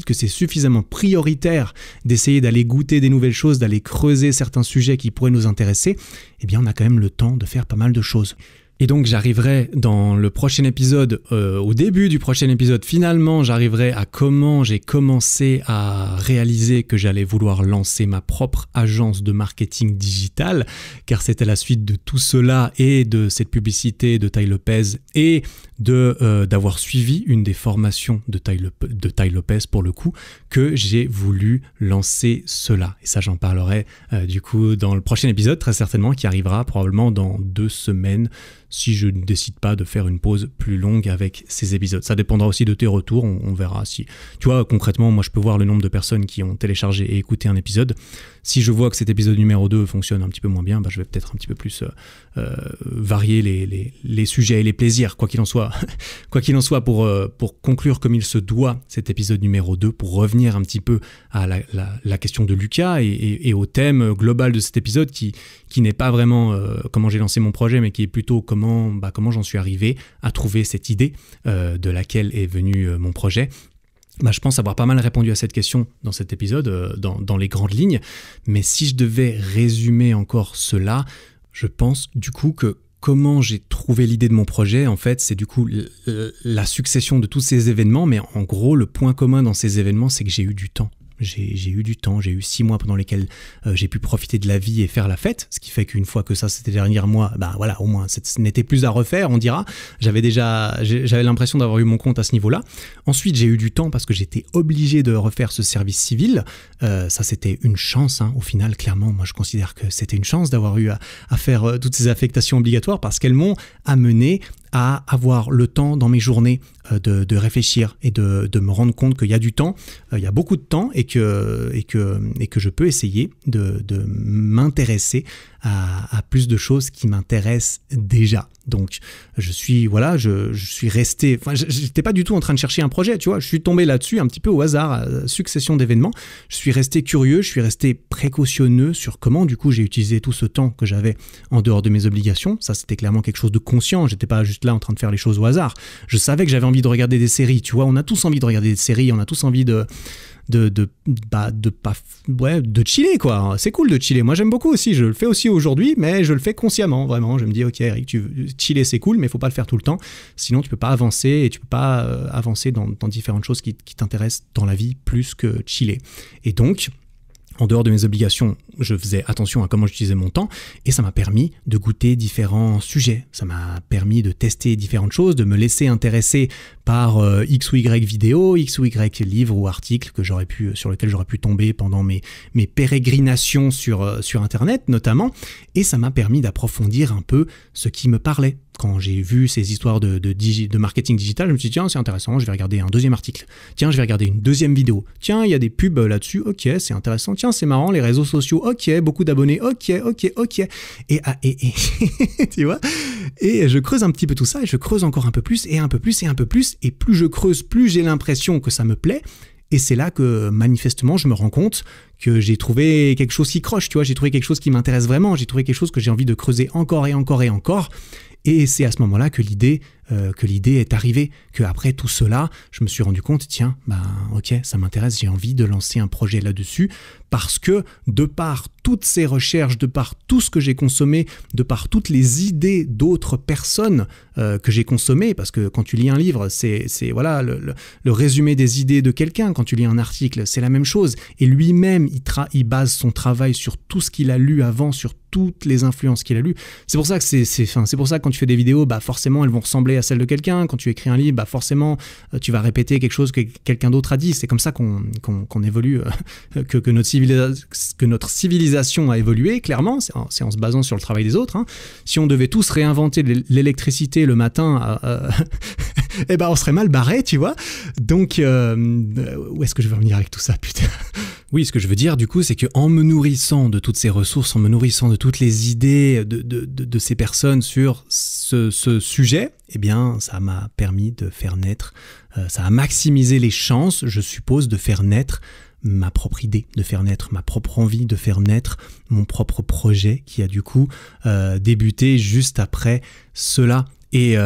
que c'est suffisamment prioritaire d'essayer d'aller goûter des nouvelles choses, d'aller creuser certains sujets qui pourraient nous intéresser, eh bien on a quand même le temps de faire pas mal de choses. Et donc j'arriverai dans le prochain épisode, au début du prochain épisode, finalement j'arriverai à comment j'ai commencé à réaliser que j'allais vouloir lancer ma propre agence de marketing digital, car c'était la suite de tout cela et de cette publicité de Tai Lopez et d'avoir suivi une des formations de Tai Lopez pour le coup, que j'ai voulu lancer cela. Et ça j'en parlerai du coup dans le prochain épisode très certainement, qui arrivera probablement dans 2 semaines, si je ne décide pas de faire une pause plus longue avec ces épisodes. Ça dépendra aussi de tes retours, on verra si... Tu vois, concrètement, moi je peux voir le nombre de personnes qui ont téléchargé et écouté un épisode. Si je vois que cet épisode numéro 2 fonctionne un petit peu moins bien, je vais peut-être un petit peu plus varier les sujets et les plaisirs, quoi qu'il en soit. Quoi qu'il en soit, pour conclure comme il se doit cet épisode numéro 2, pour revenir un petit peu à la question de Lucas et au thème global de cet épisode qui n'est pas vraiment comment j'ai lancé mon projet, mais qui est plutôt comment j'en suis arrivé à trouver cette idée de laquelle est venu mon projet. Je pense avoir pas mal répondu à cette question dans cet épisode, dans les grandes lignes. Mais si je devais résumer encore cela, je pense du coup que comment j'ai trouvé l'idée de mon projet, en fait, c'est du coup la succession de tous ces événements. Mais en gros, le point commun dans ces événements, c'est que j'ai eu du temps. J'ai eu du temps, j'ai eu 6 mois pendant lesquels j'ai pu profiter de la vie et faire la fête, ce qui fait qu'une fois que ça c'était derrière moi, voilà, au moins ce n'était plus à refaire, on dira. J'avais l'impression d'avoir eu mon compte à ce niveau-là. Ensuite, j'ai eu du temps parce que j'étais obligé de refaire ce service civil. Ça c'était une chance, au final, clairement, moi je considère que c'était une chance d'avoir eu à faire toutes ces affectations obligatoires parce qu'elles m'ont amené à avoir le temps dans mes journées de réfléchir et de me rendre compte qu'il y a du temps, il y a beaucoup de temps et que je peux essayer de m'intéresser à plus de choses qui m'intéressent déjà. Donc je suis resté, j'étais pas du tout en train de chercher un projet, tu vois, je suis tombé là-dessus un petit peu au hasard, succession d'événements. Je suis resté curieux, je suis resté précautionneux sur comment du coup j'ai utilisé tout ce temps que j'avais en dehors de mes obligations. Ça, c'était clairement quelque chose de conscient, j'étais pas juste là en train de faire les choses au hasard. Je savais que j'avais envie de regarder des séries, tu vois, on a tous envie de regarder des séries, on a tous envie de chiller, quoi. C'est cool de chiller. Moi, j'aime beaucoup aussi. Je le fais aussi aujourd'hui, mais je le fais consciemment, vraiment. Je me dis, ok, Eric, chiller, c'est cool, mais il faut pas le faire tout le temps. Sinon, tu peux pas avancer et tu peux pas avancer dans différentes choses qui t'intéressent dans la vie plus que chiller. Et donc, en dehors de mes obligations, je faisais attention à comment j'utilisais mon temps et ça m'a permis de goûter différents sujets. Ça m'a permis de tester différentes choses, de me laisser intéresser par X ou Y vidéos, X ou Y livres ou articles sur lesquels j'aurais pu tomber pendant mes pérégrinations sur Internet notamment. Et ça m'a permis d'approfondir un peu ce qui me parlait. Quand j'ai vu ces histoires de marketing digital, je me suis dit, tiens, c'est intéressant, je vais regarder un deuxième article. Tiens, je vais regarder une deuxième vidéo. Tiens, il y a des pubs là-dessus. Ok, c'est intéressant. Tiens, c'est marrant, les réseaux sociaux. Ok, beaucoup d'abonnés. Ok. Et tu vois, et je creuse un petit peu tout ça, et je creuse encore un peu plus, et un peu plus, et un peu plus. Et plus je creuse, plus j'ai l'impression que ça me plaît. Et c'est là que, manifestement, je me rends compte que j'ai trouvé quelque chose qui croche, tu vois. J'ai trouvé quelque chose qui m'intéresse vraiment. J'ai trouvé quelque chose que j'ai envie de creuser encore et encore et encore. Et c'est à ce moment-là que l'idée est arrivée, qu'après tout cela, je me suis rendu compte, tiens, ok, ça m'intéresse, j'ai envie de lancer un projet là-dessus, parce que de par toutes ces recherches, de par tout ce que j'ai consommé, de par toutes les idées d'autres personnes que j'ai consommées, parce que quand tu lis un livre, c'est voilà le résumé des idées de quelqu'un, quand tu lis un article, c'est la même chose, et lui-même, il base son travail sur tout ce qu'il a lu avant, sur toutes les influences qu'il a lues. C'est pour ça que c'est pour ça que quand tu fais des vidéos, forcément elles vont ressembler à celles de quelqu'un. Quand tu écris un livre, forcément tu vas répéter quelque chose que quelqu'un d'autre a dit. C'est comme ça qu'on évolue, que notre civilisation a évolué, clairement. C'est en se basant sur le travail des autres. Hein. Si on devait tous réinventer l'électricité le matin, on serait mal barré, tu vois. Donc, où est-ce que je veux en venir avec tout ça, putain? Oui, ce que je veux dire, du coup, c'est qu'en me nourrissant de toutes ces ressources, en me nourrissant de toutes les idées de ces personnes sur ce sujet, ça m'a permis de faire naître, ça a maximisé les chances, je suppose, de faire naître ma propre idée, de faire naître ma propre envie, de faire naître mon propre projet qui a du coup débuté juste après cela. Et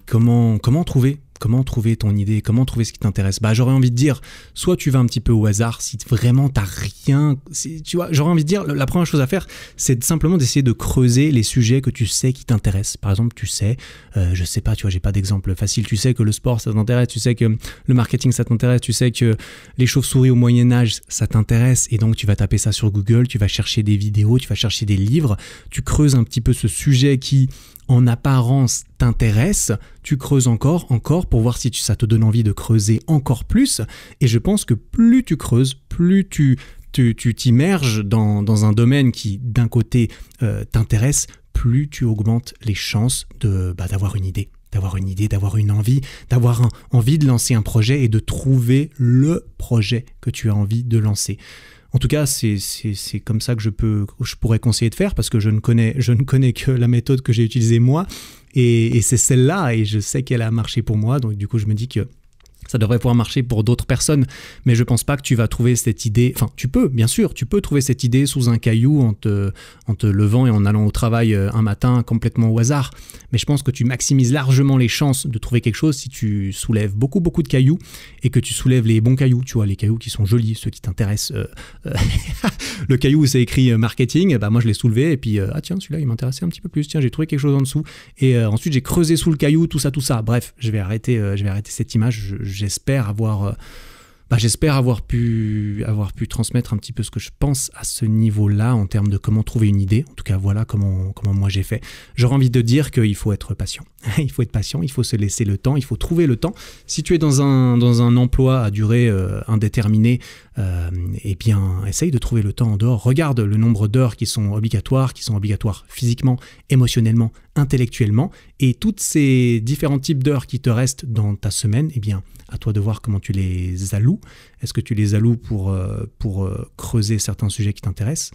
comment trouver ton idée, comment trouver ce qui t'intéresse? J'aurais envie de dire, soit tu vas un petit peu au hasard, si vraiment t'as rien, tu vois, j'aurais envie de dire, la première chose à faire, c'est simplement d'essayer de creuser les sujets que tu sais qui t'intéressent. Par exemple, tu sais, je sais pas, tu vois, j'ai pas d'exemple facile, tu sais que le sport, ça t'intéresse, tu sais que le marketing, ça t'intéresse, tu sais que les chauves-souris au Moyen-Âge, ça t'intéresse, et donc tu vas taper ça sur Google, tu vas chercher des vidéos, tu vas chercher des livres, tu creuses un petit peu ce sujet qui, en apparence, t'intéresse, tu creuses encore pour voir si ça te donne envie de creuser encore plus. Et je pense que plus tu creuses, plus tu t'immerges dans un domaine qui, d'un côté, t'intéresse, plus tu augmentes les chances d'avoir une idée. D'avoir une envie, d'avoir envie de lancer un projet et de trouver le projet que tu as envie de lancer. En tout cas, c'est comme ça que je pourrais conseiller de faire, parce que je ne connais que la méthode que j'ai utilisée moi, et c'est celle-là, et je sais qu'elle a marché pour moi, donc du coup je me dis que ça devrait pouvoir marcher pour d'autres personnes, mais je pense pas que tu vas trouver cette idée, enfin tu peux trouver cette idée sous un caillou en te levant et en allant au travail un matin complètement au hasard, mais je pense que tu maximises largement les chances de trouver quelque chose si tu soulèves beaucoup de cailloux et que tu soulèves les bons cailloux, tu vois, les cailloux qui sont jolis, ceux qui t'intéressent. Le caillou où c'est écrit marketing, moi je l'ai soulevé et puis tiens, celui-là il m'intéressait un petit peu plus, tiens, j'ai trouvé quelque chose en dessous, et ensuite j'ai creusé sous le caillou, tout ça, bref, je vais arrêter cette image. J'espère avoir pu transmettre un petit peu ce que je pense à ce niveau-là en termes de comment trouver une idée. En tout cas, voilà comment moi j'ai fait. J'aurais envie de dire qu'il faut être patient. Il faut être patient, il faut se laisser le temps, il faut trouver le temps. Si tu es dans un emploi à durée indéterminée, essaye de trouver le temps en dehors. Regarde le nombre d'heures qui sont obligatoires physiquement, émotionnellement, intellectuellement, Et toutes ces différents types d'heures qui te restent dans ta semaine, eh bien, à toi de voir comment tu les alloues. Est-ce que tu les alloues pour creuser certains sujets qui t'intéressent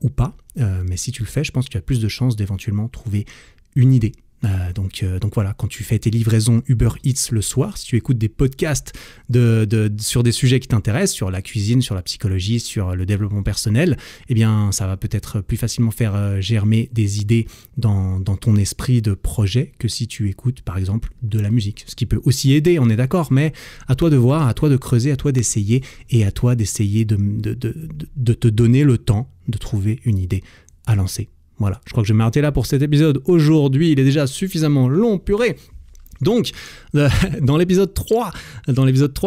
ou pas? Mais si tu le fais, je pense que tu as plus de chances d'éventuellement trouver une idée. Donc voilà, quand tu fais tes livraisons Uber Eats le soir, si tu écoutes des podcasts sur des sujets qui t'intéressent, sur la cuisine, sur la psychologie, sur le développement personnel, eh bien ça va peut-être plus facilement faire germer des idées dans ton esprit de projet que si tu écoutes par exemple de la musique. Ce qui peut aussi aider, on est d'accord, mais à toi de voir, à toi de creuser, à toi d'essayer et à toi d'essayer de te donner le temps de trouver une idée à lancer. Voilà, je crois que je vais m'arrêter là pour cet épisode. Aujourd'hui, il est déjà suffisamment long, purée. Donc, dans l'épisode 3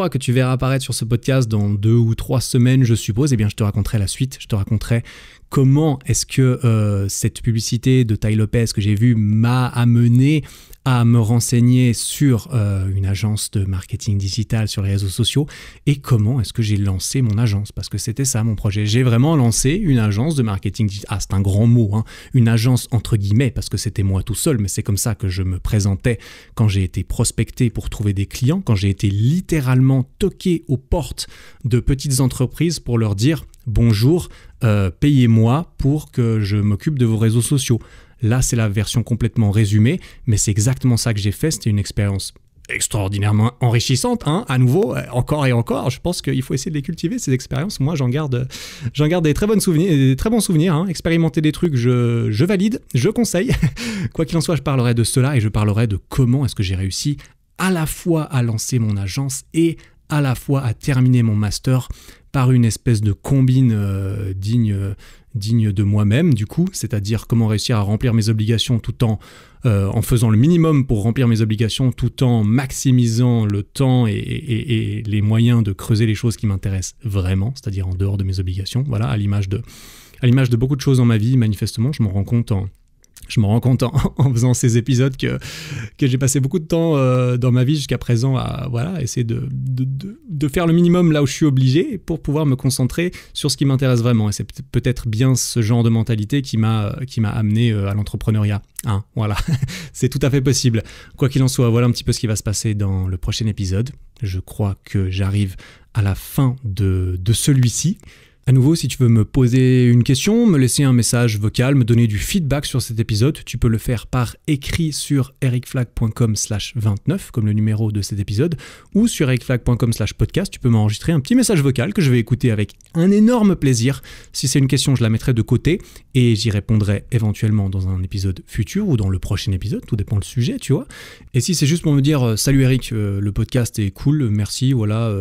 que tu verras apparaître sur ce podcast dans 2 ou 3 semaines, je suppose, eh bien, je te raconterai la suite. Je te raconterai comment est-ce que cette publicité de Tai Lopez que j'ai vue m'a amené à me renseigner sur une agence de marketing digital sur les réseaux sociaux et comment est-ce que j'ai lancé mon agence, parce que c'était ça mon projet. J'ai vraiment lancé une agence de marketing digital. Ah, c'est un grand mot, hein. Une agence entre guillemets, parce que c'était moi tout seul, mais c'est comme ça que je me présentais quand j'ai été prospecté pour trouver des clients, quand j'ai été littéralement toqué aux portes de petites entreprises pour leur dire « Bonjour, payez-moi pour que je m'occupe de vos réseaux sociaux ». Là, c'est la version complètement résumée, mais c'est exactement ça que j'ai fait. C'était une expérience extraordinairement enrichissante, hein, à nouveau, encore et encore. Je pense qu'il faut essayer de les cultiver, ces expériences. Moi, j'en garde des très bons souvenirs. Hein. Expérimenter des trucs, je valide, je conseille. Quoi qu'il en soit, je parlerai de cela et je parlerai de comment est-ce que j'ai réussi à la fois à lancer mon agence et à la fois à terminer mon master par une espèce de combine digne de moi-même, du coup, c'est-à-dire comment réussir à remplir mes obligations tout en faisant le minimum pour remplir mes obligations, tout en maximisant le temps et les moyens de creuser les choses qui m'intéressent vraiment, c'est-à-dire en dehors de mes obligations. Voilà, à l'image de beaucoup de choses dans ma vie, manifestement, je me rends compte en faisant ces épisodes que j'ai passé beaucoup de temps dans ma vie jusqu'à présent à essayer de faire le minimum là où je suis obligé pour pouvoir me concentrer sur ce qui m'intéresse vraiment. Et c'est peut-être bien ce genre de mentalité qui m'a amené à l'entrepreneuriat. Hein, voilà, c'est tout à fait possible. Quoi qu'il en soit, voilà un petit peu ce qui va se passer dans le prochain épisode. Je crois que j'arrive à la fin de celui-ci. À nouveau, si tu veux me poser une question, me laisser un message vocal, me donner du feedback sur cet épisode, tu peux le faire par écrit sur ericflag.com/29, comme le numéro de cet épisode, ou sur ericflag.com/podcast, tu peux m'enregistrer un petit message vocal que je vais écouter avec un énorme plaisir. Si c'est une question, je la mettrai de côté et j'y répondrai éventuellement dans un épisode futur ou dans le prochain épisode, tout dépend le sujet, tu vois. Et si c'est juste pour me dire « Salut Eric, le podcast est cool, merci, voilà,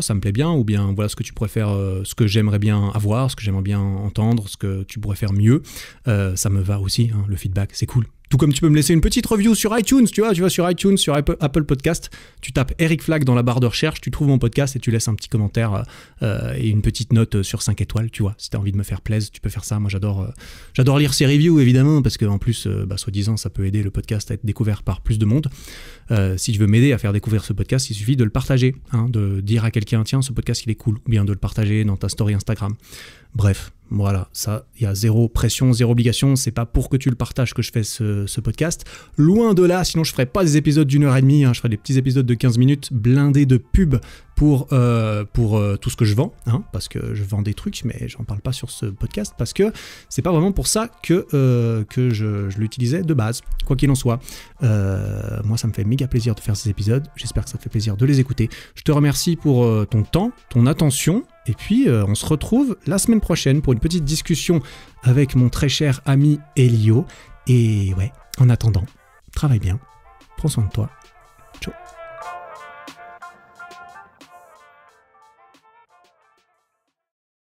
ça me plaît bien », ou bien voilà ce que tu pourrais faire, ce que j'aimerais bien avoir, ce que j'aimerais bien entendre, ce que tu pourrais faire mieux, ça me va aussi, hein, le feedback, c'est cool. Tout comme tu peux me laisser une petite review sur iTunes, tu vas sur iTunes, sur Apple Podcast, tu tapes Eric Flag dans la barre de recherche, tu trouves mon podcast et tu laisses un petit commentaire et une petite note sur 5 étoiles, tu vois. Si tu as envie de me faire plaisir, tu peux faire ça. Moi, j'adore lire ces reviews, évidemment, parce qu'en plus, soi-disant, ça peut aider le podcast à être découvert par plus de monde. Si tu veux m'aider à faire découvrir ce podcast, il suffit de le partager, hein, de dire à quelqu'un, tiens, ce podcast, il est cool, ou bien de le partager dans ta story Instagram. Bref, voilà, ça, il y a zéro pression, zéro obligation, c'est pas pour que tu le partages que je fais ce podcast. Loin de là, sinon je ferais pas des épisodes d'1h30, hein, je ferais des petits épisodes de 15 minutes blindés de pub pour tout ce que je vends, hein, parce que je vends des trucs, mais j'en parle pas sur ce podcast, parce que c'est pas vraiment pour ça que je l'utilisais de base. Quoi qu'il en soit, moi ça me fait méga plaisir de faire ces épisodes, j'espère que ça te fait plaisir de les écouter. Je te remercie pour ton temps, ton attention, et puis on se retrouve la semaine prochaine pour une petite discussion avec mon très cher ami Elio. Et ouais, en attendant, travaille bien, prends soin de toi.